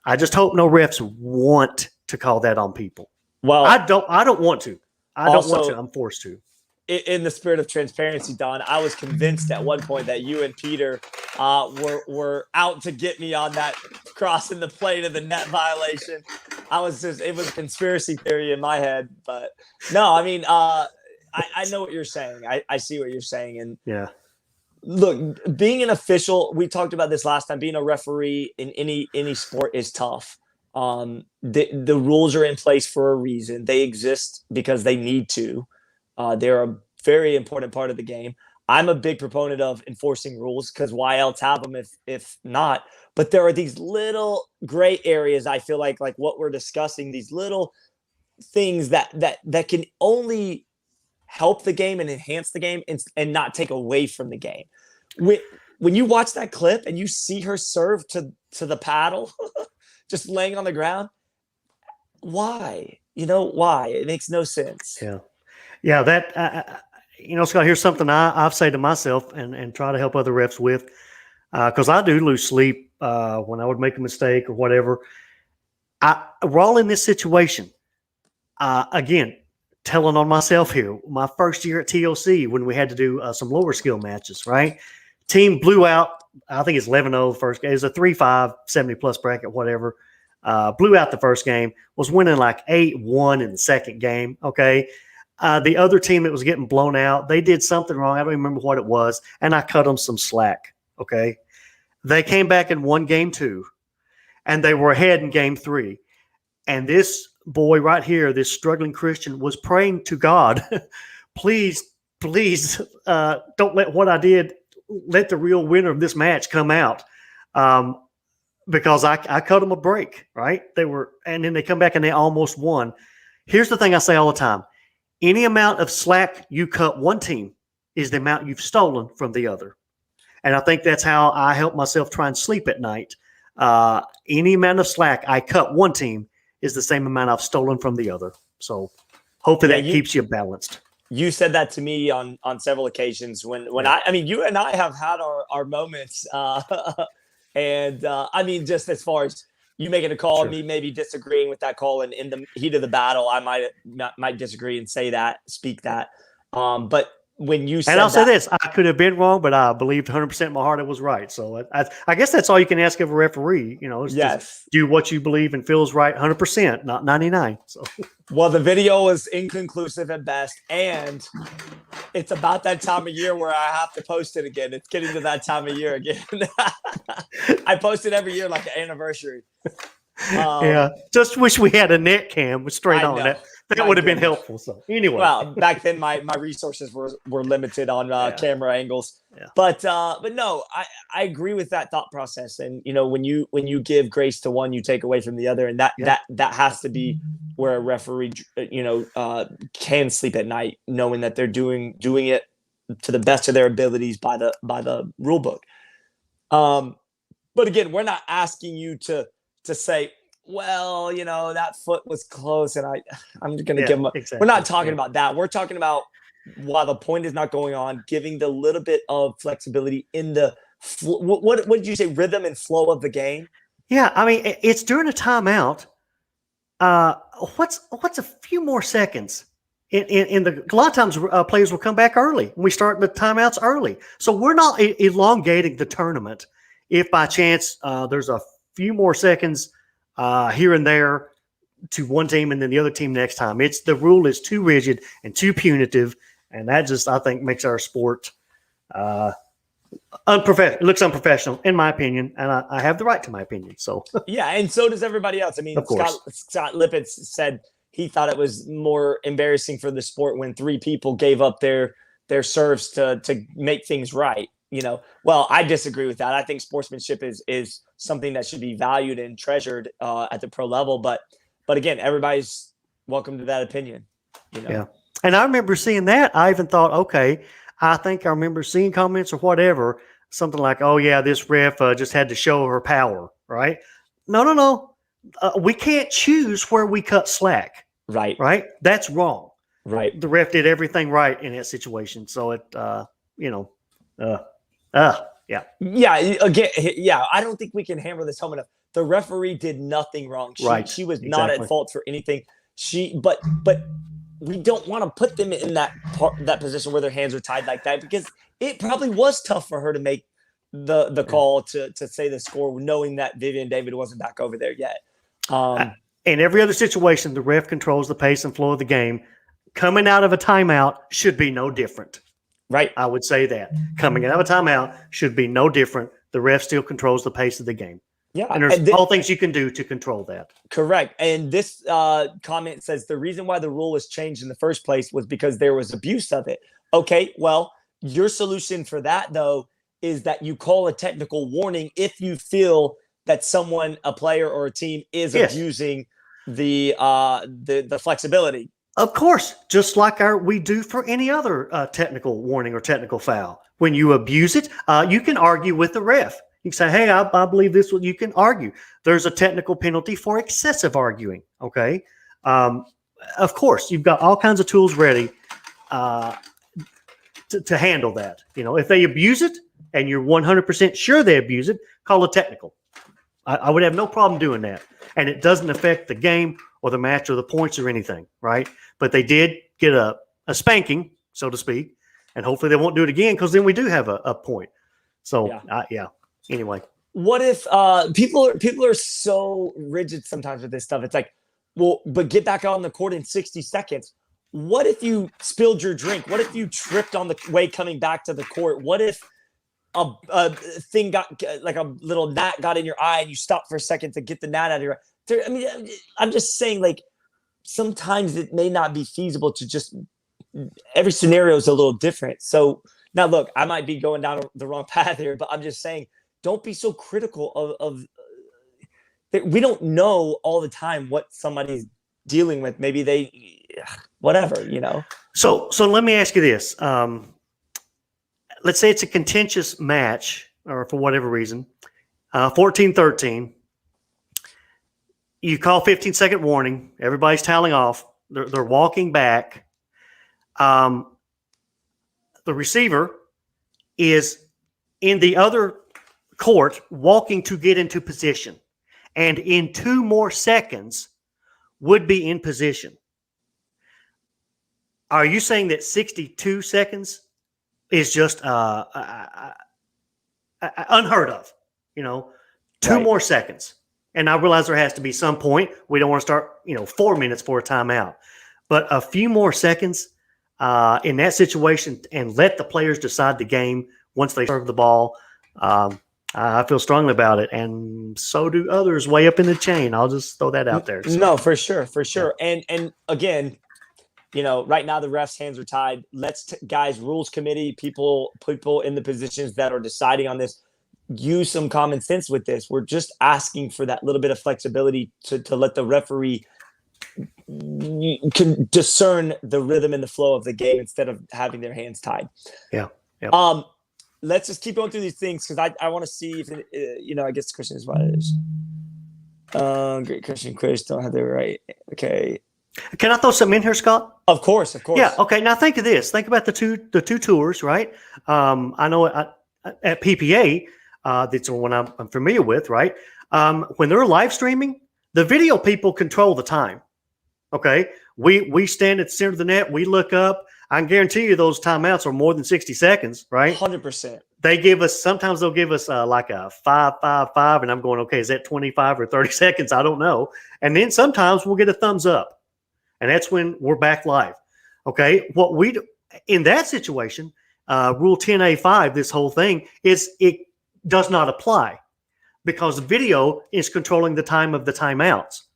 I just hope no refs want to call that on people. Well, I don't want to. I don't want to. I'm forced to. in the spirit of transparency, Don, I was convinced at one point that you and Peter were out to get me on that crossing the plate of the net violation. It was a conspiracy theory in my head, but no, I mean, I know what you're saying. I see what you're saying. And yeah, look, being an official, we talked about this last time, being a referee in any sport is tough. The rules are in place for a reason. They exist because they need to. They're a very important part of the game. I'm a big proponent of enforcing rules because why else have them if not? But there are these little gray areas, I feel like what we're discussing, these little things that can only help the game and enhance the game and not take away from the game. When you watch that clip and you see her serve to the paddle, just laying on the ground, why? Why? It makes no sense. Yeah. That Scott, here's something I've said to myself and try to help other refs with, because I do lose sleep when I would make a mistake or whatever. We're all in this situation. Again, telling on myself here. My first year at TOC when we had to do some lower skill matches, right? Team blew out. I think it's 11-0 first game. It was a 3-5, 70-plus bracket, whatever. Blew out the first game. Was winning like 8-1 in the second game, okay? The other team that was getting blown out, they did something wrong. I don't remember what it was, and I cut them some slack, okay? They came back and won game 2, and they were ahead in game 3. And this boy right here, this struggling Christian, was praying to God, please, don't let what I did, let the real winner of this match come out. Because I cut them a break, right? And then they come back and they almost won. Here's the thing I say all the time. Any amount of slack you cut one team is the amount you've stolen from the other. And I think that's how I help myself try and sleep at night. Any amount of slack I cut one team is the same amount I've stolen from the other. So hopefully that keeps you balanced. You said that to me on several occasions when I mean, you and I have had our moments. And I mean, just as far as you making a call, me maybe disagreeing with that call, and in the heat of the battle, I might disagree and speak that. But when you said, and I'll say this, I could have been wrong, but I believed 100% in my heart it was right. So I guess that's all you can ask of a referee. Is just do what you believe and feels right, 100%, not 99. So. Well, the video was inconclusive at best, and it's about that time of year where I have to post it again. It's getting to that time of year again. I post it every year like an anniversary. Yeah, just wish we had a net cam straight on that. That would have been helpful. So anyway, well, back then my resources were limited on camera angles. Yeah. But no, I agree with that thought process. And when you give grace to one, you take away from the other, and that has to be where a referee can sleep at night, knowing that they're doing it to the best of their abilities by the rule book. But again, we're not asking you to say, well, that foot was close, and I'm just going to give them. Exactly. We're not talking about that. We're talking about while the point is not going on, giving the little bit of flexibility in the what did you say, rhythm and flow of the game? Yeah, I mean, it's during a timeout. What's a few more seconds? A lot of times players will come back early. We start the timeouts early, so we're not elongating the tournament. If by chance there's a few more seconds here and there to one team and then the other team next time. The rule is too rigid and too punitive, and that just, I think, makes our sport unprofessional. It looks unprofessional, in my opinion, and I have the right to my opinion. So yeah, and so does everybody else. I mean, Scott Lippitz said he thought it was more embarrassing for the sport when 3 people gave up their serves to make things right. Well, I disagree with that. I think sportsmanship is something that should be valued and treasured at the pro level. But again, everybody's welcome to that opinion. Yeah. And I remember seeing that. I even thought, okay, I think I remember seeing comments or whatever, something like, oh yeah, this ref just had to show her power, right? No. We can't choose where we cut slack. Right. Right. That's wrong. Right. The ref did everything right in that situation. So it, yeah. Yeah. Again, yeah. I don't think we can hammer this home enough. The referee did nothing wrong. She was not at fault for anything. But we don't want to put them in that position where their hands are tied like that, because it probably was tough for her to make the call to say the score, knowing that Vivian David wasn't back over there yet. In every other situation, the ref controls the pace and flow of the game. Coming out of a timeout should be no different. Right. I would say that. Coming out of a timeout should be no different. The ref still controls the pace of the game. Yeah. And there's all things you can do to control that. Correct. And this comment says the reason why the rule was changed in the first place was because there was abuse of it. Okay, well, your solution for that, though, is that you call a technical warning if you feel that someone, a player or a team, is abusing the flexibility. Of course, just like we do for any other technical warning or technical foul. When you abuse it, you can argue with the ref. You can say, hey, I believe this. You can argue. There's a technical penalty for excessive arguing, okay? Of course, you've got all kinds of tools ready to handle that. You know, if they abuse it and you're 100% sure they abuse it, call a technical. I would have no problem doing that. And it doesn't affect the game or the match or the points or anything, right? But they did get a spanking, so to speak, and hopefully they won't do it again, because then we do have a point. So, anyway. What if people are so rigid sometimes with this stuff? It's like, well, but get back on the court in 60 seconds. What if you spilled your drink? What if you tripped on the way coming back to the court? What if a thing got, like a little gnat got in your eye and you stopped for a second to get the gnat out of your eye? I mean, I'm just saying, like, sometimes it may not be feasible to just, every scenario is a little different. So now, look, I might be going down the wrong path here, but I'm just saying, don't be so critical of we don't know all the time what somebody's dealing with. Maybe they, whatever, you know? So let me ask you this. Let's say it's a contentious match, or for whatever reason, 14-13. You call 15-second warning. Everybody's toweling off. They're walking back. The receiver is in the other court walking to get into position, and in 2 more seconds would be in position. Are you saying that 62 seconds is just unheard of? You know, 2 more seconds. And I realize there has to be some point. We don't want to start, 4 minutes for a timeout. But a few more seconds in that situation, and let the players decide the game once they serve the ball. I feel strongly about it, and so do others way up in the chain. I'll just throw that out there. So. No, for sure. Yeah. And again, right now the refs' hands are tied. Guys, rules committee, people in the positions that are deciding on this, use some common sense with this. We're just asking for that little bit of flexibility to let the referee can discern the rhythm and the flow of the game instead of having their hands tied. Yeah. Let's just keep going through these things, because I want to see if I guess the question is what it is. Great question, Chris. Don't have the right. Okay. Can I throw something in here, Scott? Of course. Yeah. Okay. Now think of this. Think about the two tours, right? I know at PPA, that's the one I'm familiar with, right? When they're live streaming, the video people control the time. Okay. We stand at the center of the net. We look up. I can guarantee you those timeouts are more than 60 seconds, right? 100%. Sometimes they'll give us like a 5-5-5, and I'm going, okay, is that 25 or 30 seconds? I don't know. And then sometimes we'll get a thumbs up, and that's when we're back live. Okay. What we do in that situation, Rule 10A5, this whole thing is it does not apply, because the video is controlling the time of the timeouts.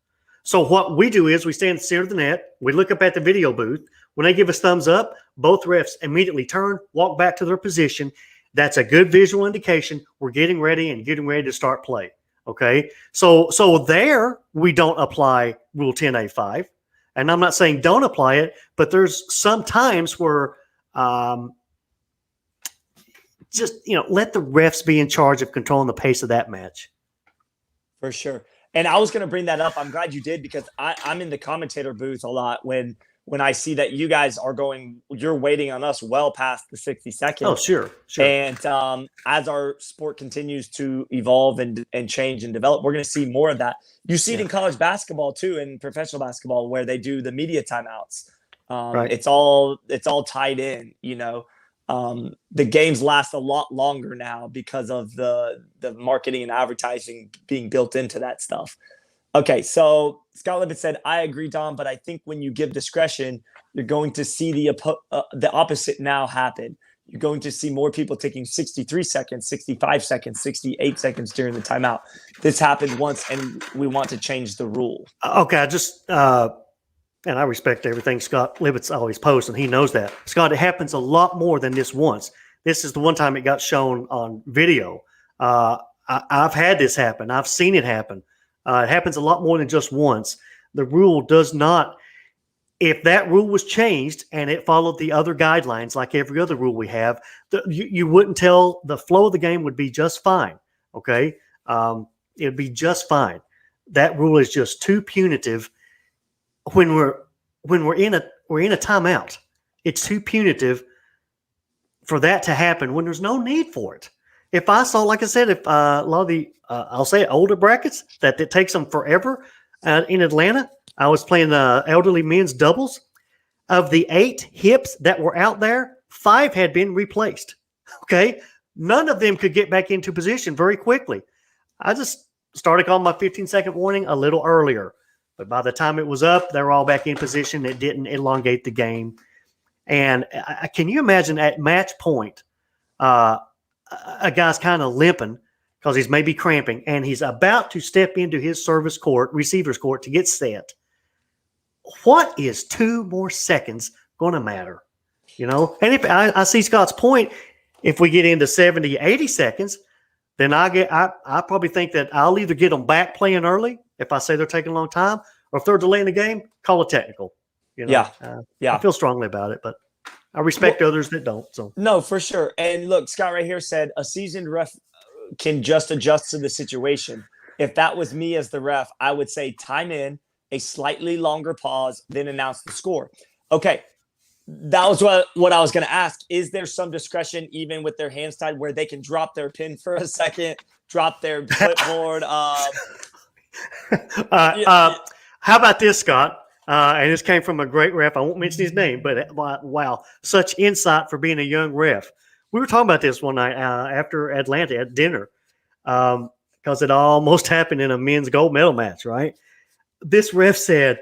So what we do is we stand at the center of the net. We look up at the video booth. When they give us thumbs up, both refs immediately turn, walk back to their position. That's a good visual indication we're getting ready to start play. Okay. So there we don't apply Rule 10A5. And I'm not saying don't apply it, but there's some times where let the refs be in charge of controlling the pace of that match. For sure. And I was going to bring that up. I'm glad you did, because I'm in the commentator booth a lot when I see that you guys you're waiting on us well past the 60 seconds. Oh, sure. And as our sport continues to evolve and change and develop, we're going to see more of that. You see it in college basketball too, in professional basketball, where they do the media timeouts. Right. It's all tied in, the games last a lot longer now because of the marketing and advertising being built into that stuff. Okay, so Scott Libbett said, I agree, Don, but I think when you give discretion, you're going to see the opposite now happen. You're going to see more people taking 63 seconds, 65 seconds, 68 seconds during the timeout. This happened once, and we want to change the rule. Okay, and I respect everything Scott Libbett's always posting. He knows that. Scott, it happens a lot more than this once. This is the one time it got shown on video. I've had this happen. I've seen it happen. It happens a lot more than just once. The rule does not, if that rule was changed and it followed the other guidelines like every other rule we have, you wouldn't tell, the flow of the game would be just fine, okay? It would be just fine. That rule is just too punitive when we're in a timeout. It's too punitive for that to happen when there's no need for it. If I saw, like I said, if a lot of the, I'll say older brackets, that it takes them forever in Atlanta. I was playing elderly men's doubles. Of the 8 hips that were out there, 5 had been replaced. Okay? None of them could get back into position very quickly. I just started calling my 15-second warning a little earlier. But by the time it was up, they were all back in position. It didn't elongate the game. And can you imagine at match point, a guy's kind of limping because he's maybe cramping, and he's about to step into his receiver's court to get set. What is 2 more seconds going to matter? And if I see Scott's point, if we get into 70, 80 seconds, then I probably think that I'll either get them back playing early if I say they're taking a long time, or if they're delaying the game, call a technical. Yeah. I feel strongly about it, but I respect others that don't. So no, for sure. And look, Scott right here said a seasoned ref can just adjust to the situation. If that was me as the ref, I would say time in, a slightly longer pause, then announce the score. Okay, that was what I was going to ask. Is there some discretion even with their hands tied where they can drop their pin for a second, drop their clipboard? How about this, Scott? And this came from a great ref. I won't mention his name, but wow, such insight for being a young ref. We were talking about this one night after Atlanta at dinner because it almost happened in a men's gold medal match, right? This ref said,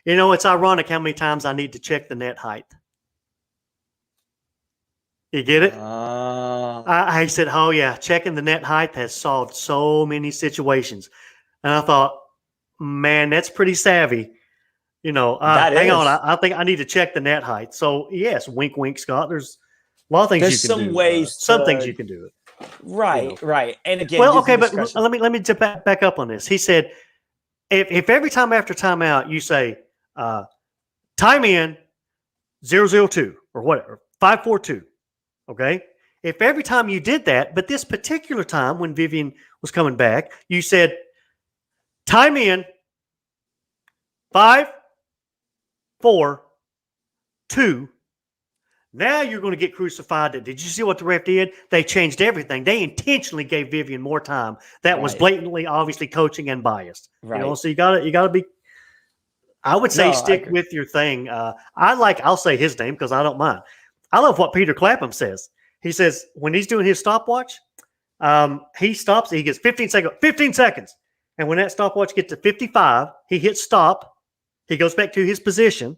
it's ironic how many times I need to check the net height. You get it? I said, oh, yeah, checking the net height has solved so many situations. And I thought, man, that's pretty savvy. Hang on, I think I need to check the net height. So, yes, wink, wink, Scott. There's a lot of things you can do. There's some ways. Some things you can do it. Right, right. And again, well, okay, but let me jump back up on this. He said, if every time after timeout you say, time in 002 or whatever, 542, okay? If every time you did that, but this particular time when Vivian was coming back, you said, time in 5, 4, 2. Now you're going to get crucified. Did you see what the ref did? They changed everything. They intentionally gave Vivian more time. That was blatantly, obviously, coaching and biased. Right. So you got to be. I would say stick with your thing. I'll say his name because I don't mind. I love what Peter Clapham says. He says when he's doing his stopwatch, he stops. He gets 15 seconds. And when that stopwatch gets to 55, he hits stop. He goes back to his position.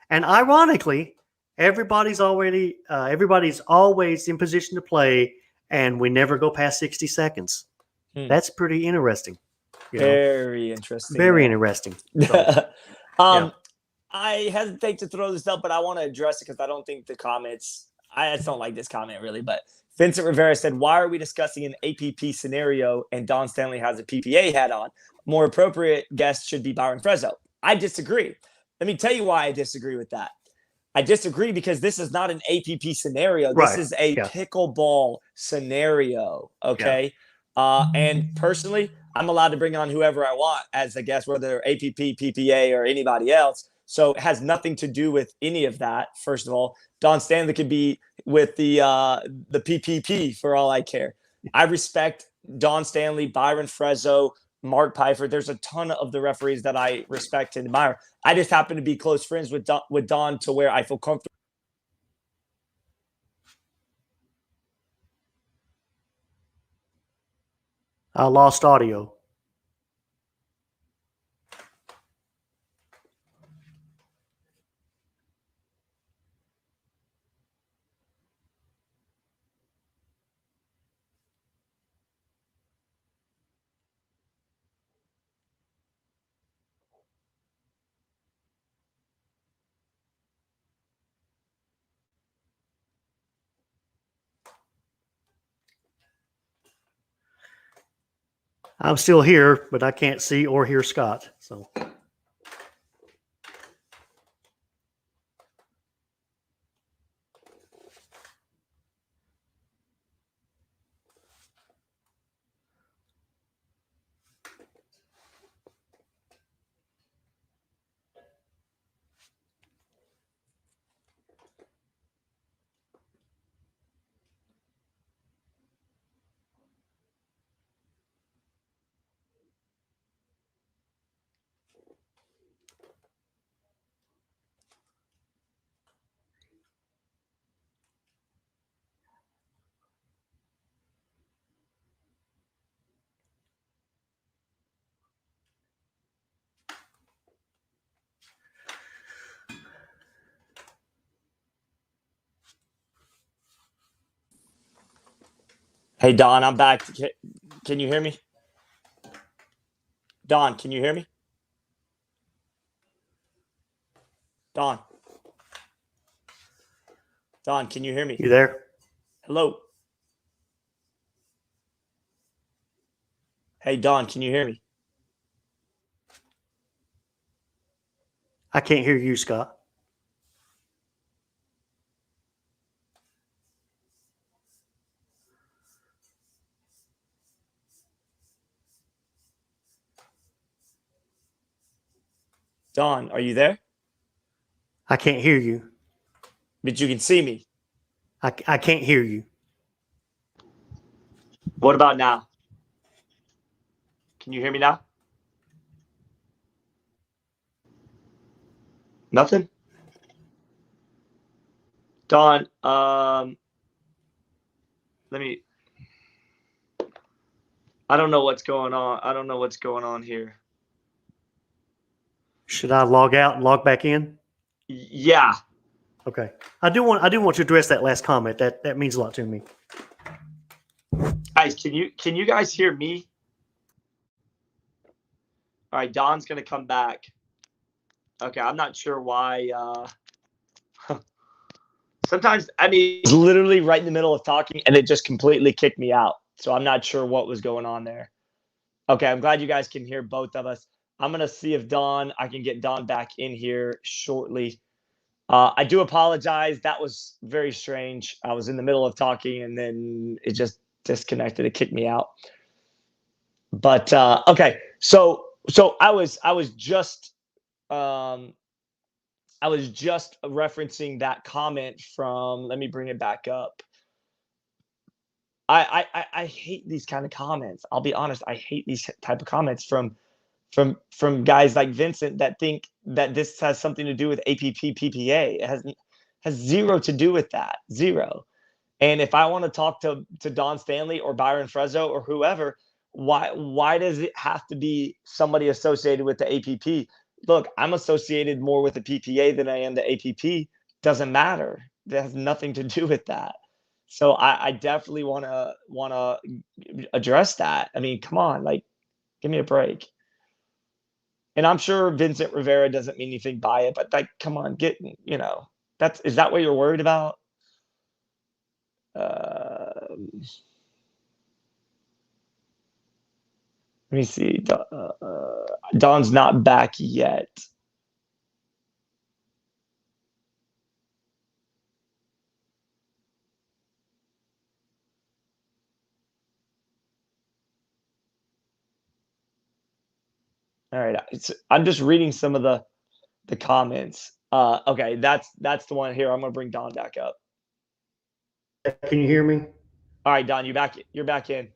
And ironically, everybody's always in position to play, and we never go past 60 seconds. That's pretty interesting. Very interesting. Very interesting. So, I hesitate to throw this up, but I want to address it because I don't think the comments. I just don't like this comment really. But Vincent Rivera said, "Why are we discussing an APP scenario and Don Stanley has a PPA hat on? More appropriate guest should be Byron Frezzo." I disagree. Let me tell you why I disagree with that. I disagree because this is not an APP scenario. This is a pickleball scenario. Okay. Yeah. And personally, I'm allowed to bring on whoever I want as a guest, whether APP, PPA, or anybody else. So it has nothing to do with any of that. First of all, Don Stanley could be with the PPP for all I care. I respect Don Stanley, Byron Frezzo, Mark Pfeiffer. There's a ton of the referees that I respect and admire. I just happen to be close friends with Don to where I feel comfortable. I lost audio. I'm still here, but I can't see or hear Scott. So. Hey, Don, I'm back. Can you hear me? Don, can you hear me? Don. Don, can you hear me? You there? Hello. Hey, Don, can you hear me? I can't hear you, Scott. Don, are you there? I can't hear you. But you can see me. I can't hear you. What about now? Can you hear me now? Nothing? Don, let me. I don't know what's going on. I don't know what's going on here. Should I log out and log back in? Yeah. Okay. I do want to address that last comment. That means a lot to me. Guys, can you guys hear me? All right, Don's gonna come back. Okay, I'm not sure why. Sometimes, I mean, it's literally right in the middle of talking, and it just completely kicked me out. So I'm not sure what was going on there. Okay, I'm glad you guys can hear both of us. I'm gonna see if I can get Don back in here shortly. I do apologize. That was very strange. I was in the middle of talking, and then it just disconnected. It kicked me out. But okay, so um, I was just referencing that comment from. Let me bring it back up. I hate these kind of comments. I'll be honest. I hate these type of comments from guys like Vincent that think that this has something to do with APP PPA. It has zero to do with that. Zero. And if I want to talk to Don Stanley or Byron Frezzo or whoever, why does it have to be somebody associated with the APP? Look, I'm associated more with the PPA than I am the APP. Doesn't matter. That has nothing to do with that. So I definitely wanna address that. I mean, come on, like, give me a break. And I'm sure Vincent Rivera doesn't mean anything by it, but like, come on, is that what you're worried about? Let me see. Don's not back yet. All right. I'm just reading some of the comments. Okay, that's the one here. I'm gonna bring Don back up. Can you hear me? All right, Don, you're back in.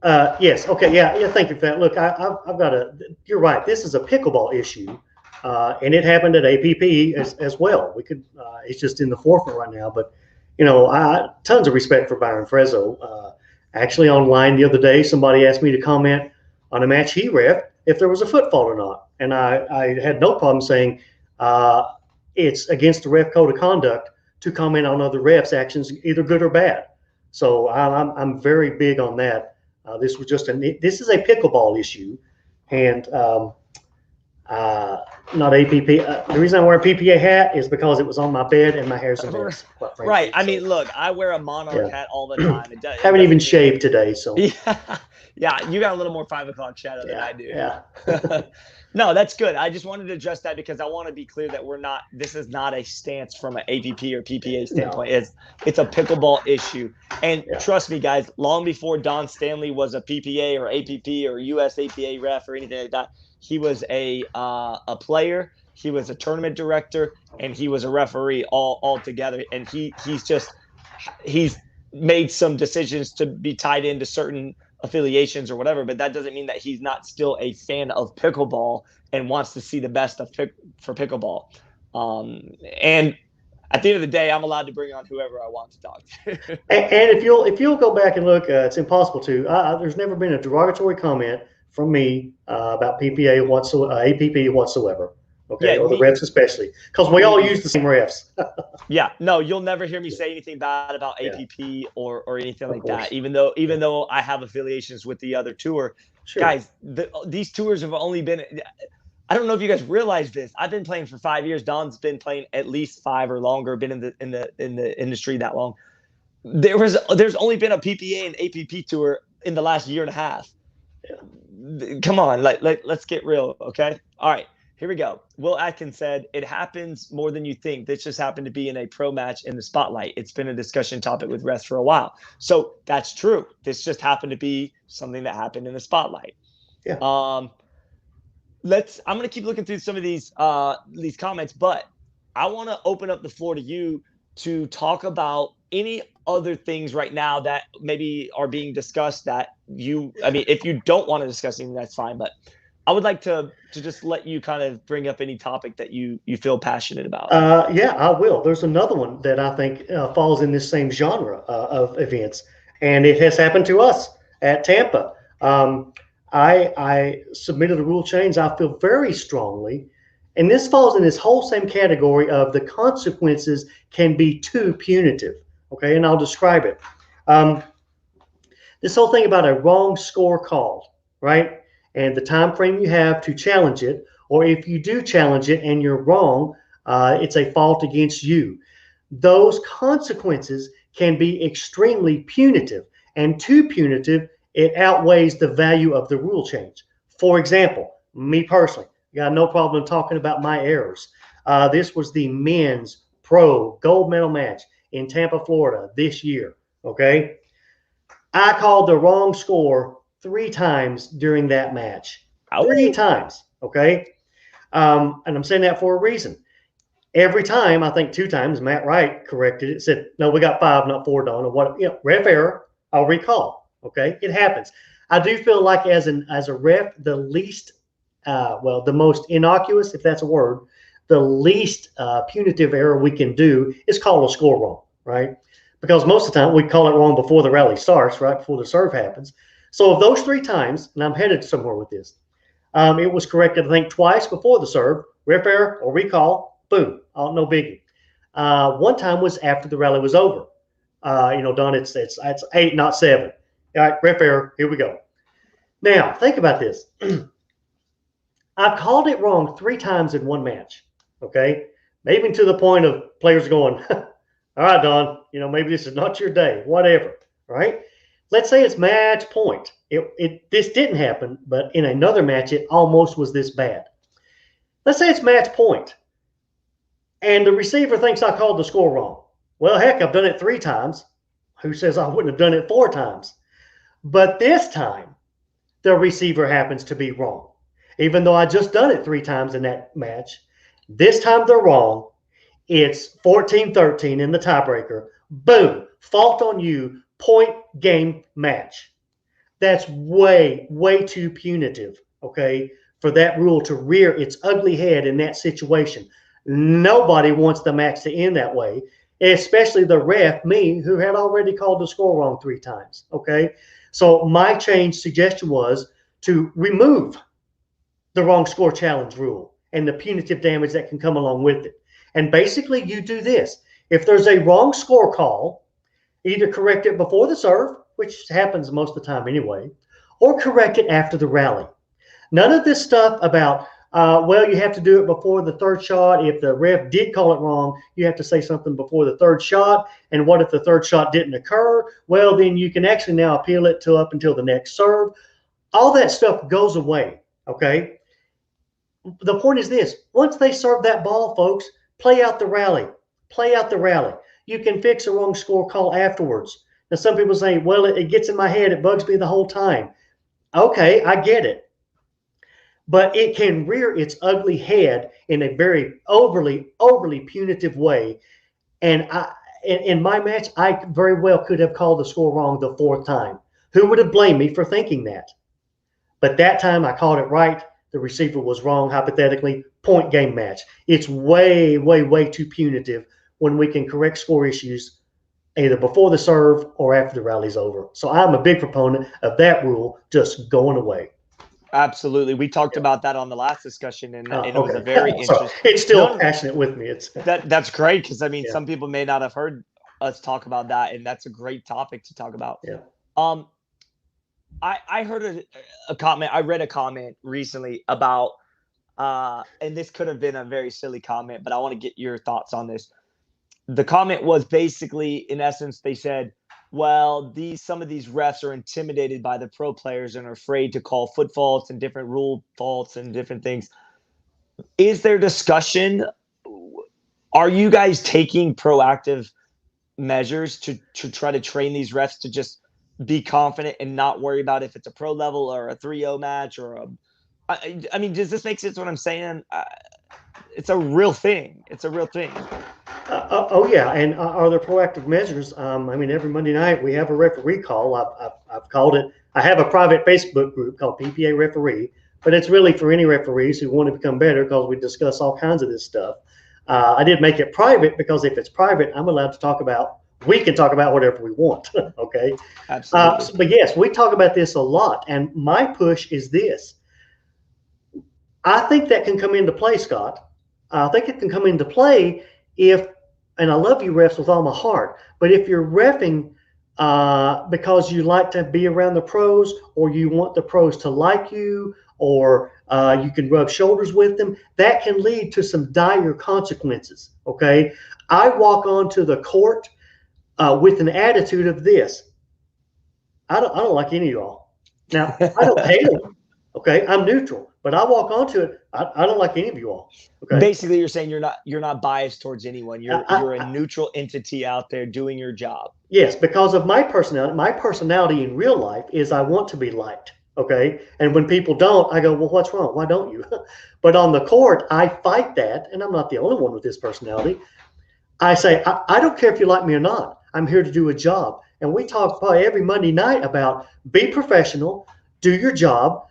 Yes. Okay. Yeah. Thank you for that. Look, I've got a. You're right. This is a pickleball issue, and it happened at APP as well. We could. It's just in the forefront right now. But tons of respect for Byron Frezzo. Actually, online the other day, somebody asked me to comment on a match he ref if there was a foot fault or not, and I had no problem saying it's against the ref code of conduct to comment on other refs' actions, either good or bad. So I'm very big on that. This was just this is a pickleball issue, and not APP. The reason I wear a PPA hat is because it was on my bed and my hair's a mess. Right. I mean, look, I wear a Monarch hat all the time. Haven't even shaved today, so yeah, you got a little more 5 o'clock shadow than I do. Yeah. No, that's good. I just wanted to address that because I want to be clear that this is not a stance from an APP or PPA standpoint. No. It's a pickleball issue. And trust me, guys, long before Don Stanley was a PPA or APP or US APA ref or anything like that, he was a player, he was a tournament director, and he was a referee all together. And he's made some decisions to be tied into certain affiliations or whatever, but that doesn't mean that he's not still a fan of pickleball and wants to see the best for pickleball. And at the end of the day, I'm allowed to bring on whoever I want to talk to. and if you'll go back and look, it's impossible to. There's never been a derogatory comment from me about PPA APP whatsoever. Okay, or the refs especially, because we all use the same refs. Yeah, no, you'll never hear me say anything bad about APP or anything like that. Even though I have affiliations with the other tour, guys, these tours have only been. I don't know if you guys realize this. I've been playing for 5 years. Don's been playing at least 5 or longer. Been in the industry that long. There's only been a PPA and APP tour in the last year and a half. Yeah. Come on, let's get real, okay? All right. Here we go. Will Atkins said, it happens more than you think. This just happened to be in a pro match in the spotlight. It's been a discussion topic with refs for a while. So that's true. This just happened to be something that happened in the spotlight. Yeah. I'm going to keep looking through some of these comments, but I want to open up the floor to you to talk about any other things right now that maybe are being discussed that if you don't want to discuss anything, that's fine. But I would like to just let you kind of bring up any topic that you feel passionate about. Yeah, I will. There's another one that I think falls in this same genre of events, and it has happened to us at Tampa. I submitted a rule change. I feel very strongly, and this falls in this whole same category of the consequences can be too punitive. Okay, and I'll describe it. This whole thing about a wrong score called, right? And the time frame you have to challenge it, or if you do challenge it and you're wrong, it's a fault against you. Those consequences can be extremely punitive, and too punitive, it outweighs the value of the rule change. For example, me personally, got no problem talking about my errors. This was the men's pro gold medal match in Tampa, Florida this year, okay? I called the wrong score 3 times during that match. 3 times, okay? And I'm saying that for a reason. Every time, I think 2 times, Matt Wright corrected it, said, no, we got 5, not 4, Don. Or what? Ref error, I'll recall, okay? It happens. I do feel like as a ref, the least, the most innocuous, if that's a word, the least punitive error we can do is call a score wrong, right? Because most of the time, we call it wrong before the rally starts, right, before the serve happens. So of those 3 times, and I'm headed somewhere with this, it was corrected, I think, twice before the serve, ref error or recall, boom, no biggie. One time was after the rally was over. Don, it's 8, not 7. All right, ref error, here we go. Now, think about this. I've called it wrong 3 times in one match, okay? Maybe to the point of players going, all right, Don, maybe this is not your day, whatever, right? Let's say it's match point. This didn't happen, but in another match, it almost was this bad. Let's say it's match point, and the receiver thinks I called the score wrong. Well, heck, I've done it 3 times. Who says I wouldn't have done it 4 times? But this time, the receiver happens to be wrong. Even though I just done it 3 times in that match, this time they're wrong. It's 14-13 in the tiebreaker. Boom, fault on you. Point game match. That's way, way too punitive, okay, for that rule to rear its ugly head in that situation. Nobody wants the match to end that way, especially the ref, me, who had already called the score wrong 3 times, okay? So my change suggestion was to remove the wrong score challenge rule and the punitive damage that can come along with it. And basically you do this. If there's a wrong score call, either correct it before the serve, which happens most of the time anyway, or correct it after the rally. None of this stuff about, well, you have to do it before the 3rd shot. If the ref did call it wrong, you have to say something before the 3rd shot. And what if the 3rd shot didn't occur? Well, then you can actually now appeal it to up until the next serve. All that stuff goes away, okay? The point is this. Once they serve that ball, folks, play out the rally. Play out the rally. You can fix a wrong score call afterwards. Now, some people say, well, it gets in my head. It bugs me the whole time. Okay, I get it. But it can rear its ugly head in a very overly punitive way. And in my match, I very well could have called the score wrong the 4th time. Who would have blamed me for thinking that? But that time I called it right. The receiver was wrong, hypothetically. Point game match. It's way, way, way too punitive when we can correct score issues either before the serve or after the rally's over. So I'm a big proponent of that rule just going away. Absolutely. We talked about that on the last discussion, and it was a very interesting. It's still passionate with me. It's that's great because I mean, some people may not have heard us talk about that, and that's a great topic to talk about. Yeah. I heard a comment. I read a comment recently about, and this could have been a very silly comment, but I want to get your thoughts on this. The comment was basically, in essence, they said, well, some of these refs are intimidated by the pro players and are afraid to call foot faults and different rule faults and different things. Is there discussion? Are you guys taking proactive measures to try to train these refs to just be confident and not worry about if it's a pro level or a 3-0 match or I mean, does this make sense what I'm saying? It's a real thing. It's a real thing. Oh yeah, and are there proactive measures? I mean, every Monday night we have a referee call. I've called it. I have a private Facebook group called PPA Referee, but it's really for any referees who want to become better because we discuss all kinds of this stuff. I did make it private because if it's private, I'm allowed to talk about. We can talk about whatever we want. Okay. Absolutely. But yes, we talk about this a lot, and my push is this. I think that can come into play, Scott. I think it can come into play if, and I love you refs with all my heart, but if you're reffing because you like to be around the pros or you want the pros to like you or you can rub shoulders with them, that can lead to some dire consequences, okay? I walk onto the court with an attitude of this. I don't like any of y'all. Now, I don't hate them, okay? I'm neutral. But I walk onto it. I don't like any of you all. Okay. Basically, you're saying you're not biased towards anyone. You're a neutral entity out there doing your job. Yes, because of my personality. My personality in real life is I want to be liked. Okay, and when people don't, I go, well, what's wrong? Why don't you? But on the court, I fight that, and I'm not the only one with this personality. I say I don't care if you like me or not. I'm here to do a job, and we talk probably every Monday night about be professional, do your job.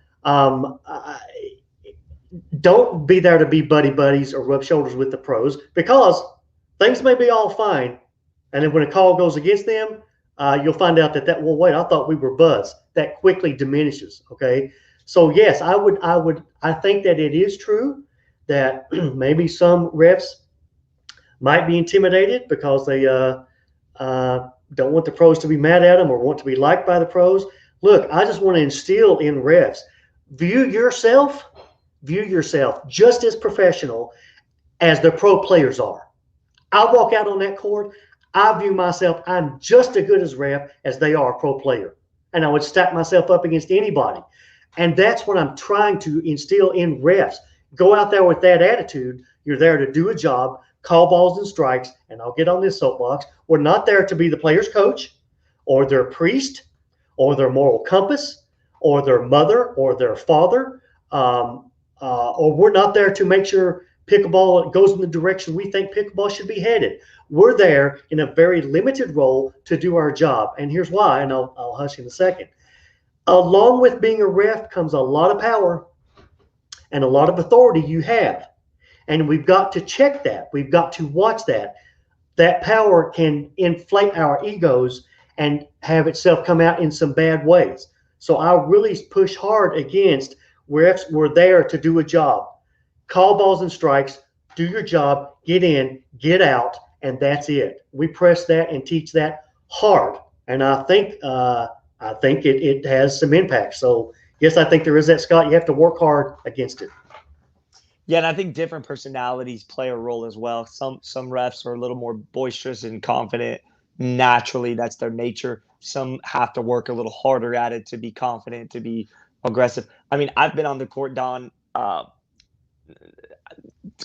Don't be there to be buddies or rub shoulders with the pros because things may be all fine. And then when a call goes against them, you'll find out well, wait, I thought we were buds. That quickly diminishes. Okay. So yes, I think that it is true that maybe some refs might be intimidated because they don't want the pros to be mad at them or want to be liked by the pros. Look, I just want to instill in refs, view yourself just as professional as the pro players are. I walk out on that court, I view myself, I'm just as good as ref as they are a pro player. And I would stack myself up against anybody. And that's what I'm trying to instill in refs. Go out there with that attitude. You're there to do a job, call balls and strikes, and I'll get on this soapbox. We're not there to be the player's coach or their priest or their moral compass or their mother or their father. Or we're not there to make sure pickleball goes in the direction we think pickleball should be headed. We're there in a very limited role to do our job. And here's why, and I'll hush in a second. Along with being a ref comes a lot of power and a lot of authority you have. And we've got to check that. We've got to watch that. That power can inflate our egos and have itself come out in some bad ways. So I really push hard against refs. We're there to do a job. Call balls and strikes, do your job, get in, get out, and that's it. We press that and teach that hard. And I think it has some impact. So yes, I think there is that, Scott. You have to work hard against it. Yeah, and I think different personalities play a role as well. Some refs are a little more boisterous and confident. Naturally, that's their nature. Some have to work a little harder at it to be confident, to be aggressive. I mean, I've been on the court, Don. A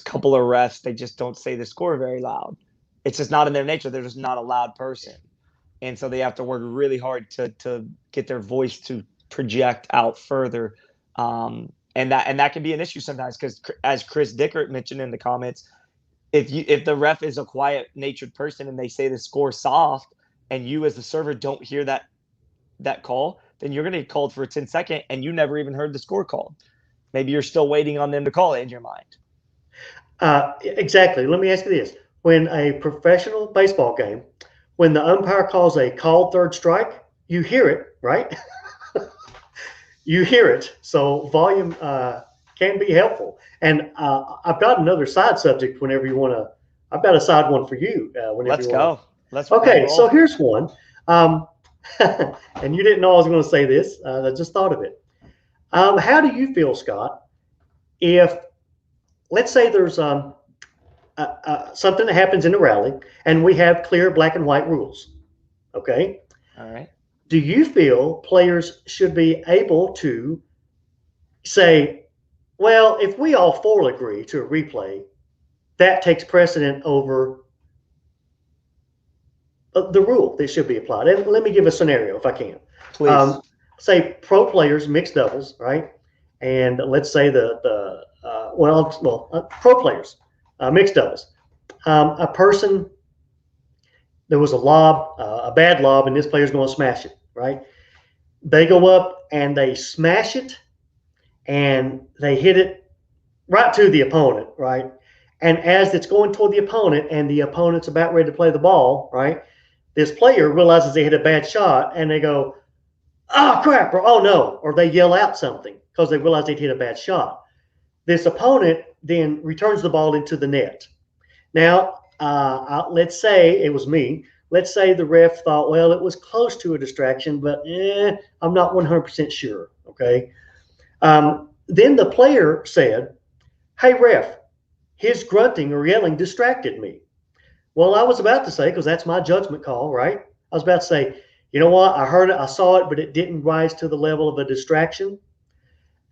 couple of refs, they just don't say the score very loud. It's just not in their nature. They're just not a loud person. And so they have to work really hard to get their voice to project out further. And that can be an issue sometimes because, as Chris Dickert mentioned in the comments, if the ref is a quiet natured person and they say the score soft and you as the server don't hear that call, then you're going to get called for a 10-second and you never even heard the score called. Maybe you're still waiting on them to call it in your mind. Exactly. Let me ask you this. When a professional baseball game, when the umpire calls a called third strike, you hear it, right? You hear it. So volume can be helpful. And I've got another side subject whenever you want to. I've got a side one for you. Let's go. Okay, so here's one. And you didn't know I was going to say this. I just thought of it. How do you feel, Scott, if, let's say there's something that happens in a rally and we have clear black and white rules, okay? All right. Do you feel players should be able to say, well, if we all four agree to a replay, that takes precedent over the rule that should be applied? And let me give a scenario if I can. Please. Say pro players, mixed doubles, right? And let's say pro players, mixed doubles. A person, there was a lob, a bad lob, and this player's going to smash it, right? They go up and they smash it, and they hit it right to the opponent, right? And as it's going toward the opponent and the opponent's about ready to play the ball, right, this player realizes they hit a bad shot, and they go, oh, crap, or oh, no, or they yell out something because they realize they'd hit a bad shot. This opponent then returns the ball into the net. Now, let's say it was me. Let's say the ref thought, well, it was close to a distraction, but I'm not 100% sure, okay? Then the player said, hey, ref, his grunting or yelling distracted me. Well, I was about to say, because that's my judgment call, right? I was about to say, you know what? I heard it, I saw it, but it didn't rise to the level of a distraction.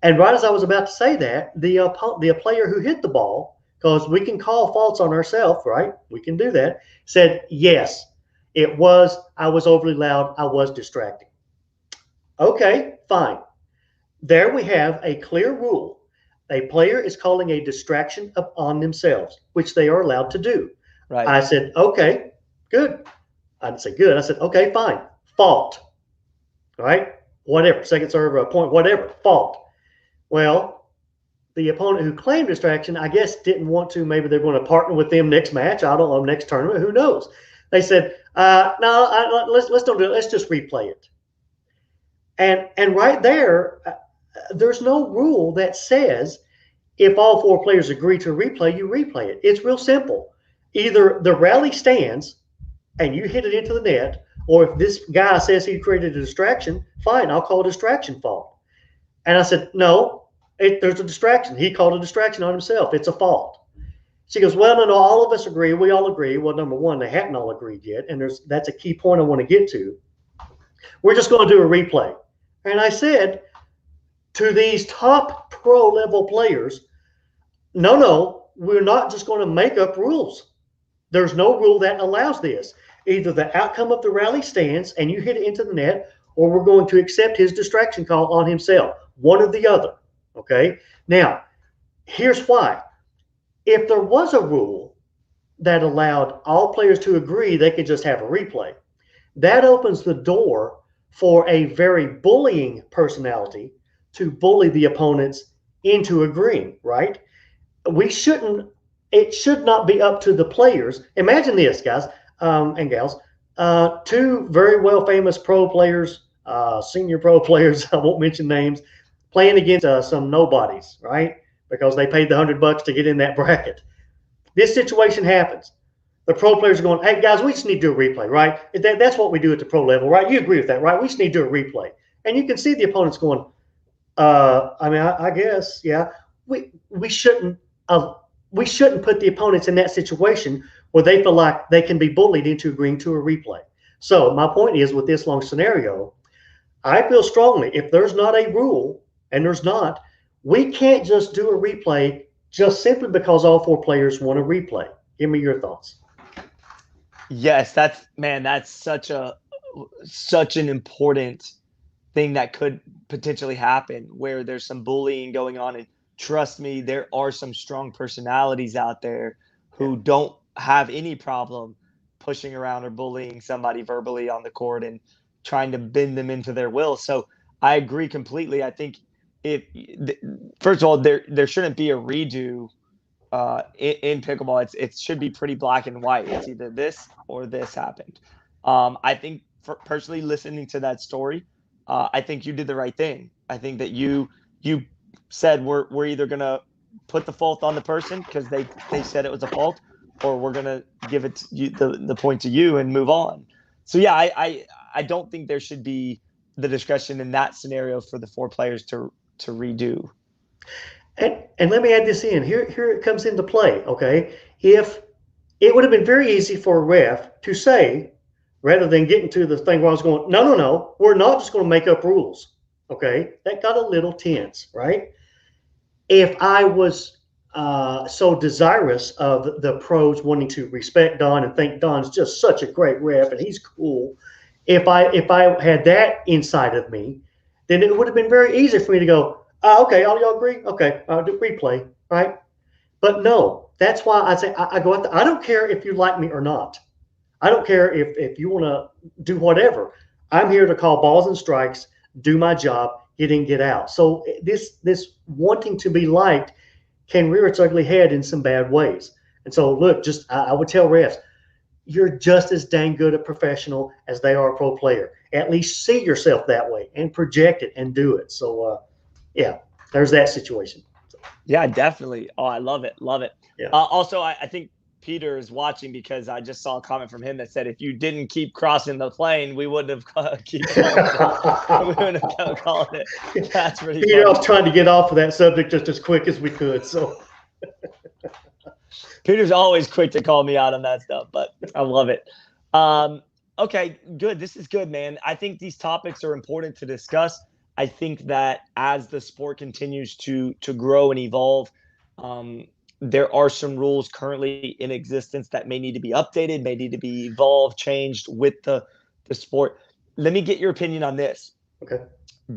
And right as I was about to say that, the player who hit the ball, because we can call faults on ourselves, right? We can do that, said, yes, it was, I was overly loud, I was distracting. Okay, fine. There we have a clear rule. A player is calling a distraction on themselves, which they are allowed to do. Right. I said, okay, good. I didn't say good. I said, okay, fine. Fault. All right? Whatever. Second serve, a point, whatever. Fault. Well, the opponent who claimed distraction, I guess, didn't want to. Maybe they're going to partner with them next match. I don't know, next tournament. Who knows? They said, no, let's don't do it. Let's just replay it. And right there, there's no rule that says if all four players agree to replay, you replay it. It's real simple. Either the rally stands and you hit it into the net, or if this guy says he created a distraction, fine, I'll call a distraction fault. And I said, no, there's a distraction. He called a distraction on himself. It's a fault. She goes, well, no, all of us agree. We all agree. Well, number one, they hadn't all agreed yet, and that's a key point I want to get to. We're just going to do a replay. And I said to these top pro-level players, no, we're not just going to make up rules. There's no rule that allows this. Either the outcome of the rally stands and you hit it into the net, or we're going to accept his distraction call on himself. One or the other, okay? Now, here's why. If there was a rule that allowed all players to agree they could just have a replay, that opens the door for a very bullying personality to bully the opponents into agreeing, right? It should not be up to the players. Imagine this, guys and gals. Two very well famous pro players, senior pro players, I won't mention names, playing against some nobodies, right? Because they paid the $100 to get in that bracket. This situation happens. The pro players are going, hey, guys, we just need to do a replay, right? That's what we do at the pro level, right? You agree with that, right? We just need to do a replay. And you can see the opponents going, I guess, yeah. We shouldn't put the opponents in that situation where they feel like they can be bullied into agreeing to a replay. So my point is, with this long scenario, I feel strongly if there's not a rule, and there's not, we can't just do a replay just simply because all four players want a replay. Give me your thoughts. Yes, that's such an important thing that could potentially happen, where there's some bullying going on. And trust me, there are some strong personalities out there who don't have any problem pushing around or bullying somebody verbally on the court and trying to bend them into their will. So I agree completely. I think first of all, there shouldn't be a redo in pickleball. It should be pretty black and white. It's either this or this happened. I think personally, listening to that story, I think you did the right thing. I think that you said we're either gonna put the fault on the person because they said it was a fault, or we're gonna give it the point to you and move on. So yeah, I don't think there should be the discussion in that scenario for the four players to redo. And let me add this in. Here it comes into play, okay? If it would have been very easy for a ref to say, rather than getting to the thing where I was going, no, we're not just going to make up rules, okay? That got a little tense, right? If I was so desirous of the pros wanting to respect Don and think Don's just such a great ref and he's cool, if I had that inside of me, then it would have been very easy for me to go, okay, all y'all agree? Okay, I'll do replay, right? But no, that's why I say I go out there. I don't care if you like me or not. I don't care if you want to do whatever. I'm here to call balls and strikes, do my job, get in, get out. So this wanting to be liked can rear its ugly head in some bad ways. And so look, I would tell refs, you're just as dang good a professional as they are a pro player. At least see yourself that way and project it and do it. So yeah, there's that situation. Yeah, definitely. Oh, I love it. Love it. Yeah. Also, I think Peter is watching, because I just saw a comment from him that said, if you didn't keep crossing the plane, we wouldn't have we wouldn't have kept calling it. That's pretty funny. I was trying to get off of that subject just as quick as we could. So Peter's always quick to call me out on that stuff, but I love it. Okay, good. This is good, man. I think these topics are important to discuss. I think that as the sport continues to grow and evolve, there are some rules currently in existence that may need to be updated, may need to be evolved, changed with the sport. Let me get your opinion on this. Okay.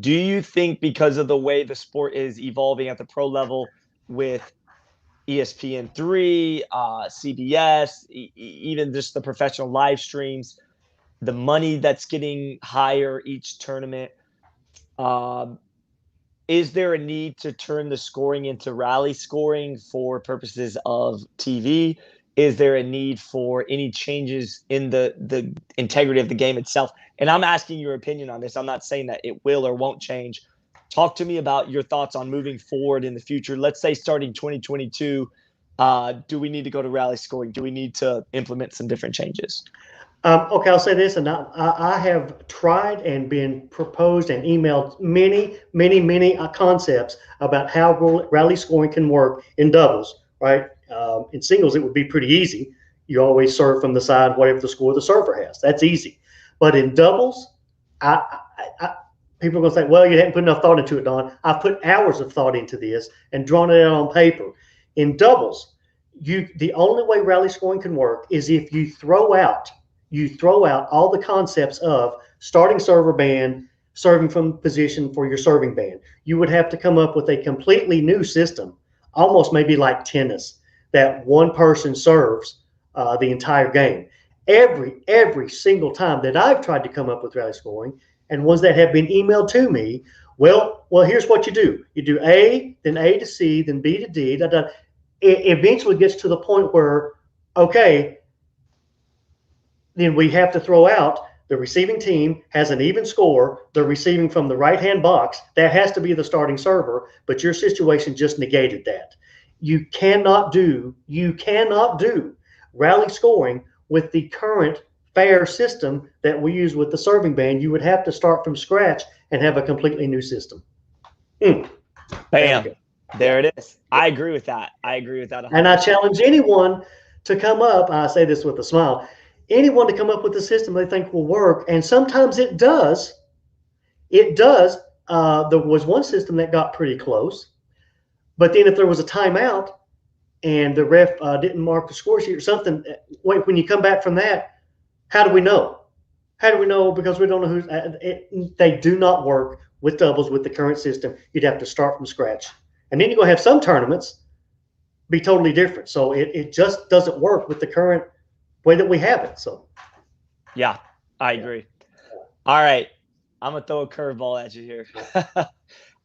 Do you think, because of the way the sport is evolving at the pro level with ESPN3, CBS, even just the professional live streams, the money that's getting higher each tournament, is there a need to turn the scoring into rally scoring for purposes of TV? Is there a need for any changes in the integrity of the game itself? And I'm asking your opinion on this. I'm not saying that it will or won't change. Talk to me about your thoughts on moving forward in the future. Let's say starting 2022, do we need to go to rally scoring? Do we need to implement some different changes? Okay, I'll say this, and I have tried and been proposed and emailed many concepts about how rally scoring can work in doubles, right? In singles, it would be pretty easy. You always serve from the side, whatever the score the server has. That's easy. But in doubles, people are going to say, well, you haven't put enough thought into it, Don. I've put hours of thought into this and drawn it out on paper. In doubles, the only way rally scoring can work is if you throw out all the concepts of starting server band, serving from position for your serving band. You would have to come up with a completely new system, almost maybe like tennis, that one person serves the entire game. Every single time that I've tried to come up with rally scoring, and ones that have been emailed to me. Well, here's what you do. You do A, then A to C, then B to D. It eventually gets to the point where, okay, then we have to throw out the receiving team has an even score. They're receiving from the right-hand box. That has to be the starting server, but your situation just negated that. You cannot do rally scoring with the current fair system that we use with the serving band. You would have to start from scratch and have a completely new system. Bam. There it is. I agree with that. 100%. And I challenge anyone to come up, I say this with a smile, anyone to come up with a system they think will work. And sometimes it does. It does. There was one system that got pretty close. But then if there was a timeout and the ref didn't mark the score sheet or something, when you come back from that, how do we know? How do we know? Because we don't know who's. They do not work with doubles with the current system. You'd have to start from scratch. And then you're going to have some tournaments be totally different. So it just doesn't work with the current way that we have it. So, yeah, I agree. All right. I'm going to throw a curveball at you here.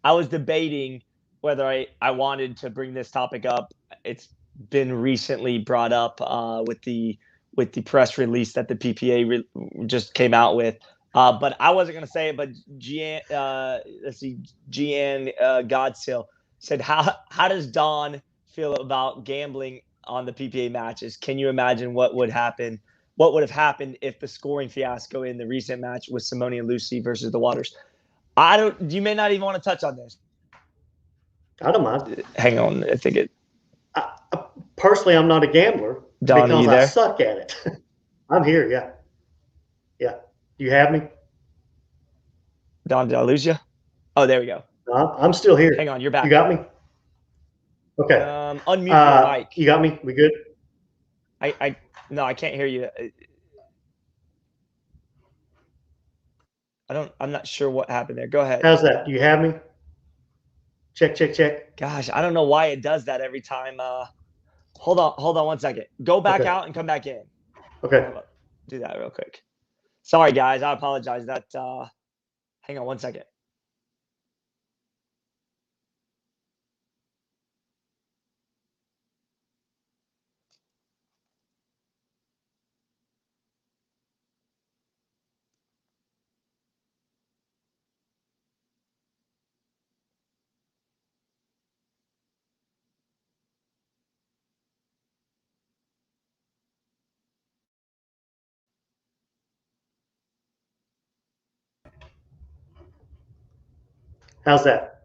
I was debating whether I wanted to bring this topic up. It's been recently brought up with the press release that the PPA just came out with. But I wasn't going to say it, but Gian Godsill said, how does Don feel about gambling on the PPA matches? Can you imagine what would happen? What would have happened if the scoring fiasco in the recent match with Simone and Lucy versus the Waters? You may not even want to touch on this. I don't mind. Hang on. I think it. Personally, I'm not a gambler Don, because I suck at it. I'm here. Yeah. Yeah. You have me? Don, did I lose you? Oh, there we go. I'm still here. Hang on. You're back. You got me? Okay. Unmute your mic. You got me? We good? No, I can't hear you. I'm not sure what happened there. Go ahead. How's that? You have me? Check, check, check. Gosh, I don't know why it does that every time. Hold on 1 second. Go back out and come back in. Okay. Do that real quick. Sorry, guys. I apologize. Hang on 1 second. How's that?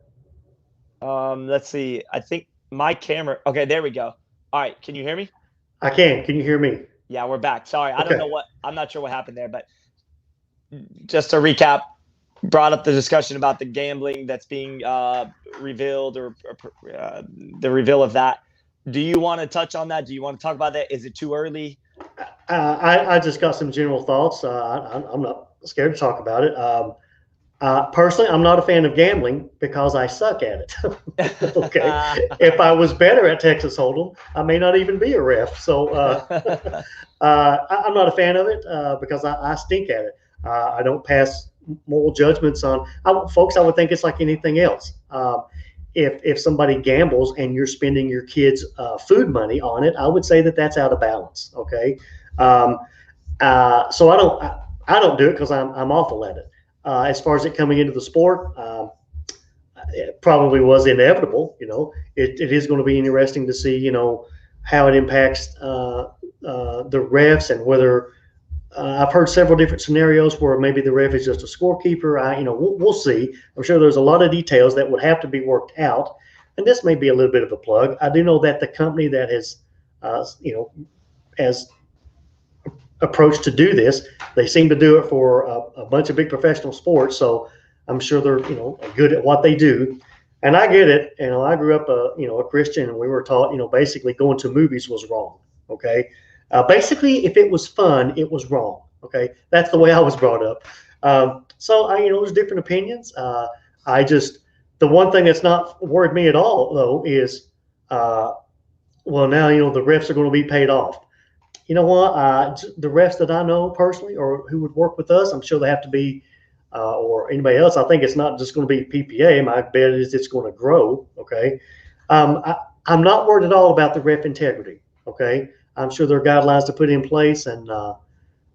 Let's see. I think my camera. Okay, there we go. All right. Can you hear me? I can. Can you hear me? Yeah, we're back. Sorry. I don't know I'm not sure what happened there, but just to recap, brought up the discussion about the gambling that's being revealed or the reveal of that. Do you want to touch on that? Do you want to talk about that? Is it too early? I just got some general thoughts. I'm not scared to talk about it. Personally, I'm not a fan of gambling because I suck at it. Okay. If I was better at Texas Hold'em, I may not even be a ref. So I'm not a fan of it because I stink at it. I don't pass moral judgments on folks. I would think it's like anything else. If somebody gambles and you're spending your kids' food money on it, I would say that that's out of balance. Okay. So I don't do it because I'm awful at it. As far as it coming into the sport, it probably was inevitable. It is going to be interesting to see, how it impacts the refs and whether I've heard several different scenarios where maybe the ref is just a scorekeeper. We'll see. I'm sure there's a lot of details that would have to be worked out. And this may be a little bit of a plug. I do know that the company that has, has approach to do this, they seem to do it for a bunch of big professional sports, so I'm sure they're good at what they do. And I get it. I grew up a Christian, and we were taught basically going to movies was wrong. Okay, basically if it was fun, it was wrong. Okay, that's the way I was brought up. So there's different opinions. The one thing that's not worried me at all though is now the refs are going to be paid off. You know what? The refs that I know personally or who would work with us, I'm sure they have to be or anybody else. I think it's not just going to be PPA. My bet is it's going to grow. Okay. I'm not worried at all about the ref integrity. Okay. I'm sure there are guidelines to put in place, and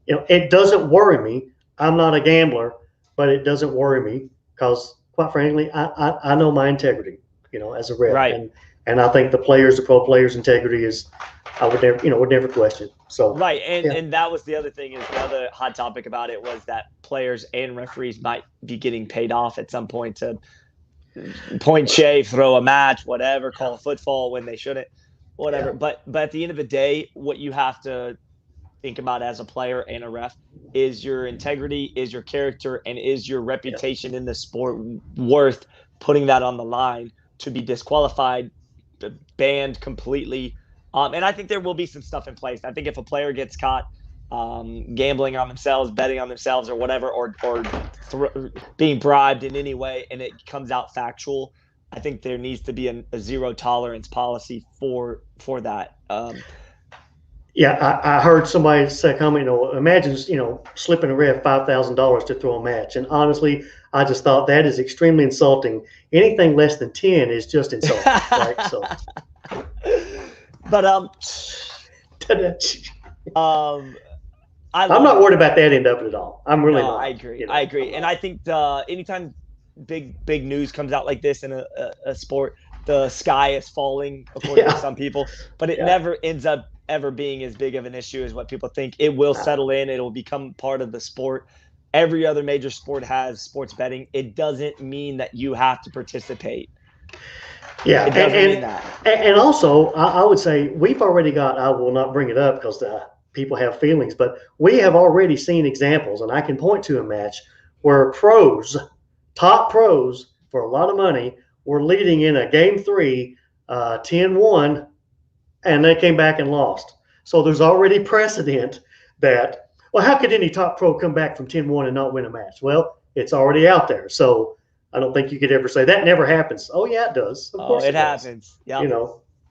it doesn't worry me. I'm not a gambler, but it doesn't worry me because, quite frankly, I know my integrity, as a ref, Right. and I think the pro players' integrity is, I would never question. So Right, yeah. and that was the other thing, is the other hot topic about it was that players and referees might be getting paid off at some point to point shave, throw a match, whatever, call a football when they shouldn't, whatever. Yeah. But at the end of the day, what you have to think about as a player and a ref is your integrity, is your character, and is your reputation in the sport worth putting that on the line to be disqualified, banned completely. And I think there will be some stuff in place. I think if a player gets caught gambling on themselves, betting on themselves, or whatever, or being bribed in any way, and it comes out factual, I think there needs to be a zero tolerance policy for that. Yeah, I heard somebody say, comment, imagine, slipping a ref $5,000 to throw a match. And honestly, I just thought that is extremely insulting. Anything less than 10 is just insulting, right? So, but I'm not worried about that end of it at all. I'm really not. I agree. I agree. And I think anytime big news comes out like this in a sport, the sky is falling, according to some people, but it never ends up ever being as big of an issue as what people think. It will settle in. It'll become part of the sport. Every other major sport has sports betting. It doesn't mean that you have to participate. Yeah, it doesn't mean that. And also, I would say we've already got, I will not bring it up because people have feelings, but we have already seen examples, and I can point to a match where top pros, for a lot of money, were leading in a game 3, 10-1, and they came back and lost. So there's already precedent that, well, how could any top pro come back from 10-1 and not win a match? Well, it's already out there. So I don't think you could ever say that never happens. Oh yeah, it does. Of course it happens. Yeah.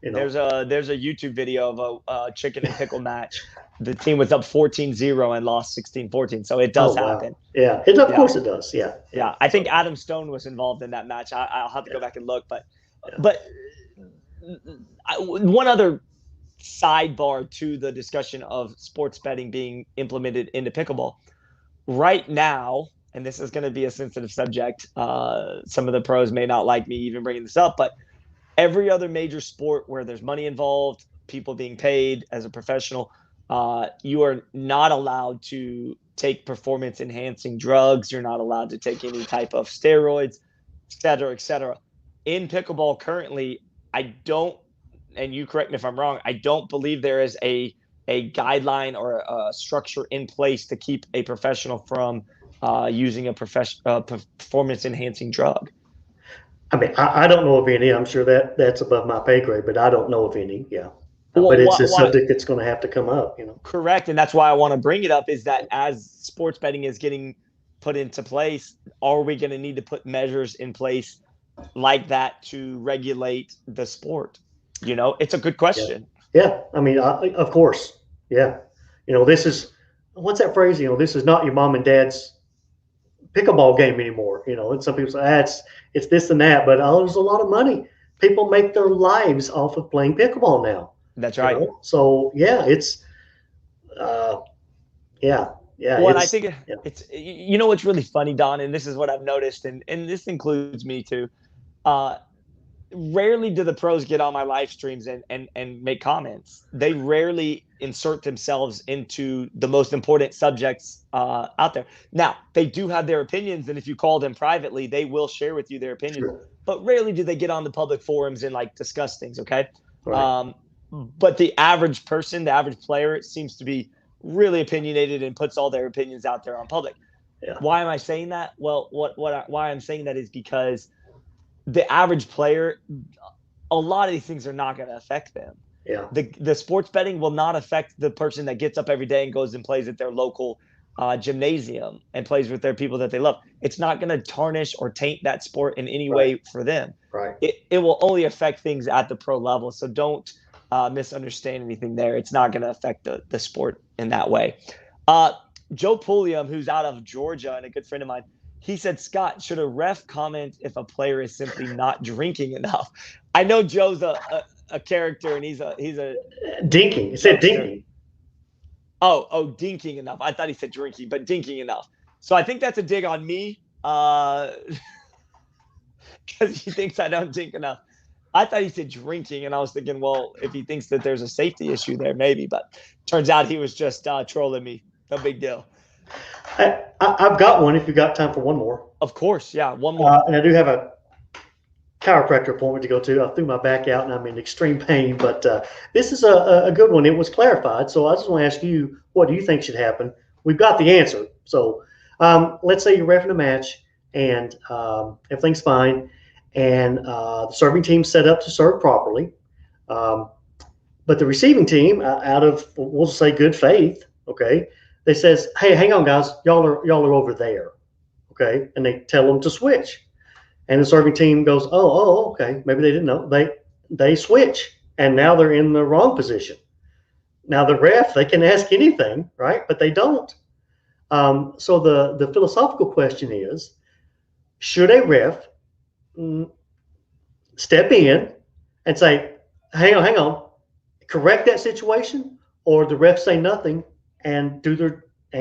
There's a YouTube video of a chicken and pickle match. The team was up 14-0 and lost 16-14. So it does happen. Wow. Yeah. Of course it does. Yeah. Yeah. I think Adam Stone was involved in that match. I'll have to go back and look, but one other sidebar to the discussion of sports betting being implemented into pickleball right now, and this is going to be a sensitive subject. Some of the pros may not like me even bringing this up, but every other major sport where there's money involved, people being paid as a professional, you are not allowed to take performance enhancing drugs. You're not allowed to take any type of steroids, et cetera, et cetera. In pickleball currently, I don't, and you correct me if I'm wrong, I don't believe there is a guideline or a structure in place to keep a professional from using a performance enhancing drug. I mean, I don't know of any. I'm sure that's above my pay grade, but I don't know of any. Yeah. Well, but it's a subject that's going to have to come up, Correct. And that's why I want to bring it up, is that as sports betting is getting put into place, are we going to need to put measures in place like that to regulate the sport? It's a good question. Yeah. I mean, of course. Yeah. This is, what's that phrase? This is not your mom and dad's pickleball game anymore. And some people say, it's this and that, but there's a lot of money. People make their lives off of playing pickleball now. That's right. So yeah, it's, yeah. Well, I think it's, what's really funny, Don, and this is what I've noticed, and this includes me too. Rarely do the pros get on my live streams and make comments. They rarely insert themselves into the most important subjects out there. Now, they do have their opinions, and if you call them privately, they will share with you their opinions. Sure. But rarely do they get on the public forums and discuss things. Okay. Right. But the average person, the average player, seems to be really opinionated and puts all their opinions out there on public. Yeah. Why am I saying that? Well, why I'm saying that is because the average player, a lot of these things are not going to affect them. Yeah. The sports betting will not affect the person that gets up every day and goes and plays at their local gymnasium and plays with their people that they love. It's not going to tarnish or taint that sport in any way for them. Right. It will only affect things at the pro level. So don't misunderstand anything there. It's not going to affect the sport in that way. Joe Pulliam, who's out of Georgia and a good friend of mine, He said, Scott, should a ref comment if a player is simply not drinking enough? I know Joe's a character and he's a Dinking. It said jokester. dinking. Dinking enough. I thought he said drinking, but dinking enough. So I think that's a dig on me because he thinks I don't dink enough. I thought he said drinking, and I was thinking, well, if he thinks that there's a safety issue there, maybe. But turns out he was just trolling me. No big deal. I've got one if you got time for one more. Of course, yeah, one more. And I do have a chiropractor appointment to go to. I threw my back out and I'm in extreme pain, but this is a good one. It was clarified. So I just want to ask you, what do you think should happen? We've got the answer. So let's say you're reffing a match and everything's fine, and the serving team's set up to serve properly. But the receiving team, out of, we'll say, good faith, okay, they says, hey, hang on, guys, y'all are over there, okay, and they tell them to switch, and the serving team goes, okay, maybe they didn't know, they switch, and now they're in the wrong position. Now the ref, they can ask anything, right, but they don't. So the philosophical question is, should a ref step in and say, hang on, correct that situation, or the ref say nothing and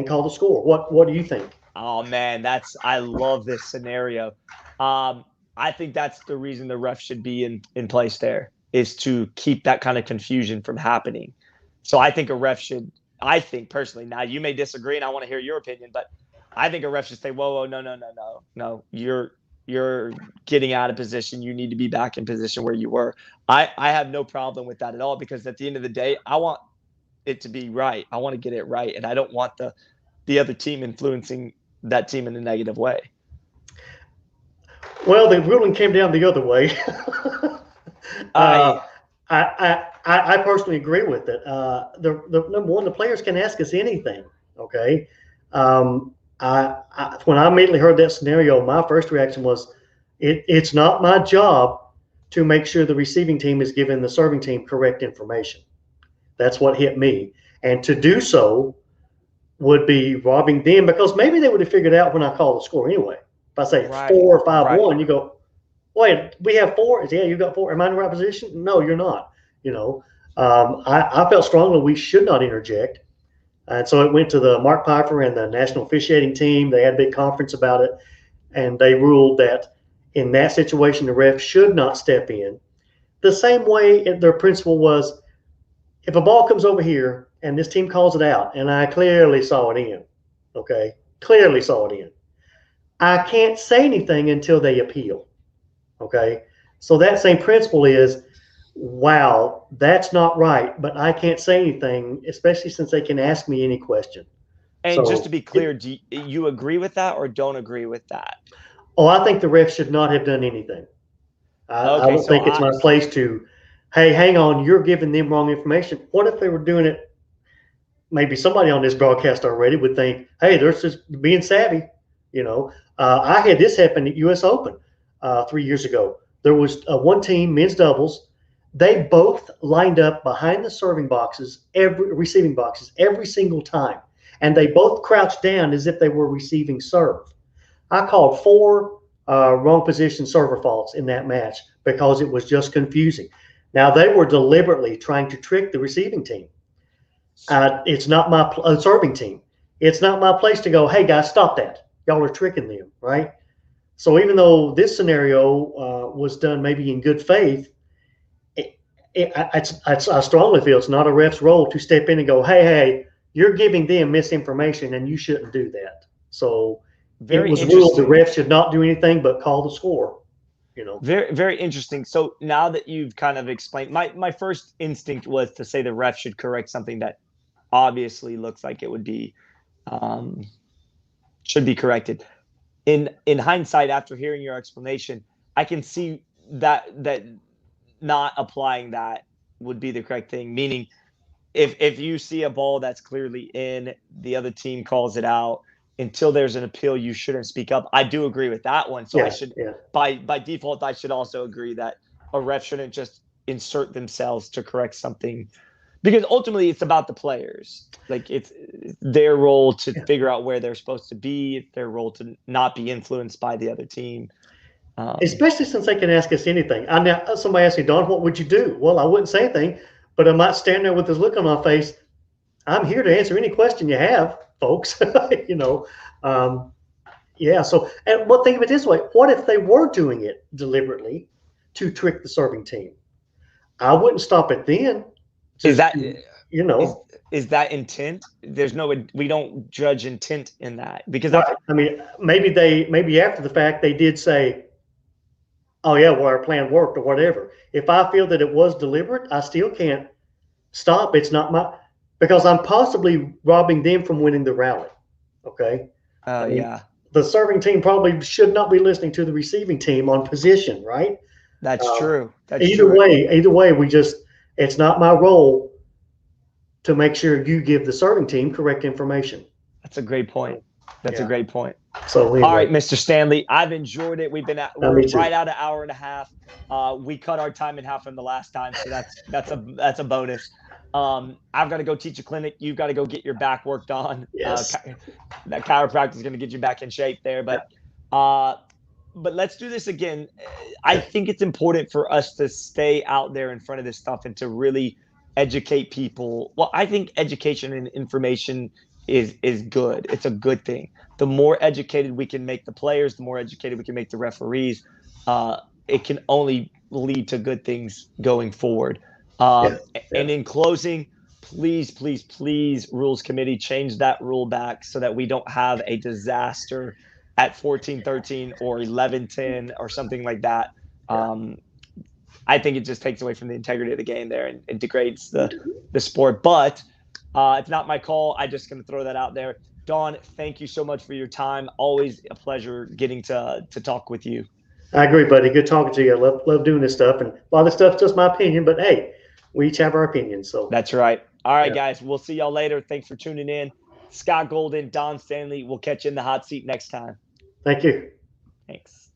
call the score? What do you think? Oh man, I love this scenario. I think that's the reason the ref should be in place there, is to keep that kind of confusion from happening. So I think a ref should, I think personally, now you may disagree and I want to hear your opinion, but I think a ref should say, whoa, no, you're getting out of position. You need to be back in position where you were. I have no problem with that at all, because at the end of the day, I want it to be right. I want to get it right, and I don't want the other team influencing that team in a negative way. Well, the ruling came down the other way. I personally agree with it. The number one, the players can ask us anything. Okay. When I immediately heard that scenario, my first reaction was, it's not my job to make sure the receiving team is giving the serving team correct information. That's what hit me. And to do so would be robbing them, because maybe they would have figured out when I call the score anyway. If I say 4 or 5-1, you go, wait, we have 4? Yeah, you got 4. Am I in the right position? No, you're not. I felt strongly we should not interject. And so it went to the Mark Pfeiffer and the national officiating team. They had a big conference about it, and they ruled that in that situation, the ref should not step in. The same way their principle was, if a ball comes over here and this team calls it out, and I clearly saw it in, okay, clearly saw it in, I can't say anything until they appeal, okay? So that same principle is, wow, that's not right, but I can't say anything, especially since they can ask me any question. And so, just to be clear, do you agree with that or don't agree with that? Oh, I think the ref should not have done anything. I don't think it's my place to, hey, hang on, you're giving them wrong information. What if they were doing it? Maybe somebody on this broadcast already would think, hey, they're just being savvy. I had this happen at U.S. Open 3 years ago. There was one team, men's doubles. They both lined up behind the receiving boxes every single time. And they both crouched down as if they were receiving serve. I called 4 wrong position server faults in that match because it was just confusing. Now, they were deliberately trying to trick the receiving team. It's not my serving team. It's not my place to go, hey, guys, stop that. Y'all are tricking them, right? So even though this scenario was done maybe in good faith, I strongly feel it's not a ref's role to step in and go, hey, you're giving them misinformation and you shouldn't do that. So it was ruled the ref should not do anything but call the score. Very, very interesting. So now that you've kind of explained, my first instinct was to say the ref should correct something that obviously looks like it would be should be corrected. In hindsight, after hearing your explanation, I can see that not applying that would be the correct thing. Meaning, if you see a ball that's clearly in, the other team calls it out, until there's an appeal, you shouldn't speak up. I do agree with that one. So by default, I should also agree that a ref shouldn't just insert themselves to correct something. Because ultimately it's about the players. Like it's their role to figure out where they're supposed to be. It's their role to not be influenced by the other team. Especially since they can ask us anything. I know somebody asked me, Don, what would you do? Well, I wouldn't say anything, but I might stand there with this look on my face. I'm here to answer any question you have, folks. You know, yeah. So, and well, think of it this way: what if they were doing it deliberately to trick the serving team? I wouldn't stop it then. Is that you know? Is that intent? There's no, we don't judge intent in that because Right. I mean, maybe after the fact they did say, "Oh yeah, well our plan worked" or whatever. If I feel that it was deliberate, I still can't stop. It's not my because I'm possibly robbing them from winning the rally. Okay. I mean, yeah, the serving team probably should not be listening to the receiving team on position, right? that's true. That's either true. way, it's not my role to make sure you give the serving team correct information. That's a great point. That's a great point. So anyway. All right, Mr. Stanley, I've enjoyed it. We're right out an hour and a half. We cut our time in half from the last time, so that's a bonus. I've got to go teach a clinic. You've got to go get your back worked on. Yes. That chiropractor is going to get you back in shape there, but let's do this again. I think it's important for us to stay out there in front of this stuff and to really educate people. Well, I think education and information is good. It's a good thing. The more educated we can make the players, the more educated we can make the referees. It can only lead to good things going forward. And in closing, please, please, please, Rules Committee, change that rule back so that we don't have a disaster at 14-13 or 11-10 or something like that. I think it just takes away from the integrity of the game there and degrades the sport. But it's not my call. I'm just going to throw that out there. Don, thank you so much for your time. Always a pleasure getting to talk with you. I agree, buddy. Good talking to you. I love doing this stuff. And a lot of stuff's just my opinion, but hey, we each have our opinions. So that's right. All right, guys. We'll see y'all later. Thanks for tuning in. Scott Golden, Don Stanley. We'll catch you in the hot seat next time. Thank you. Thanks.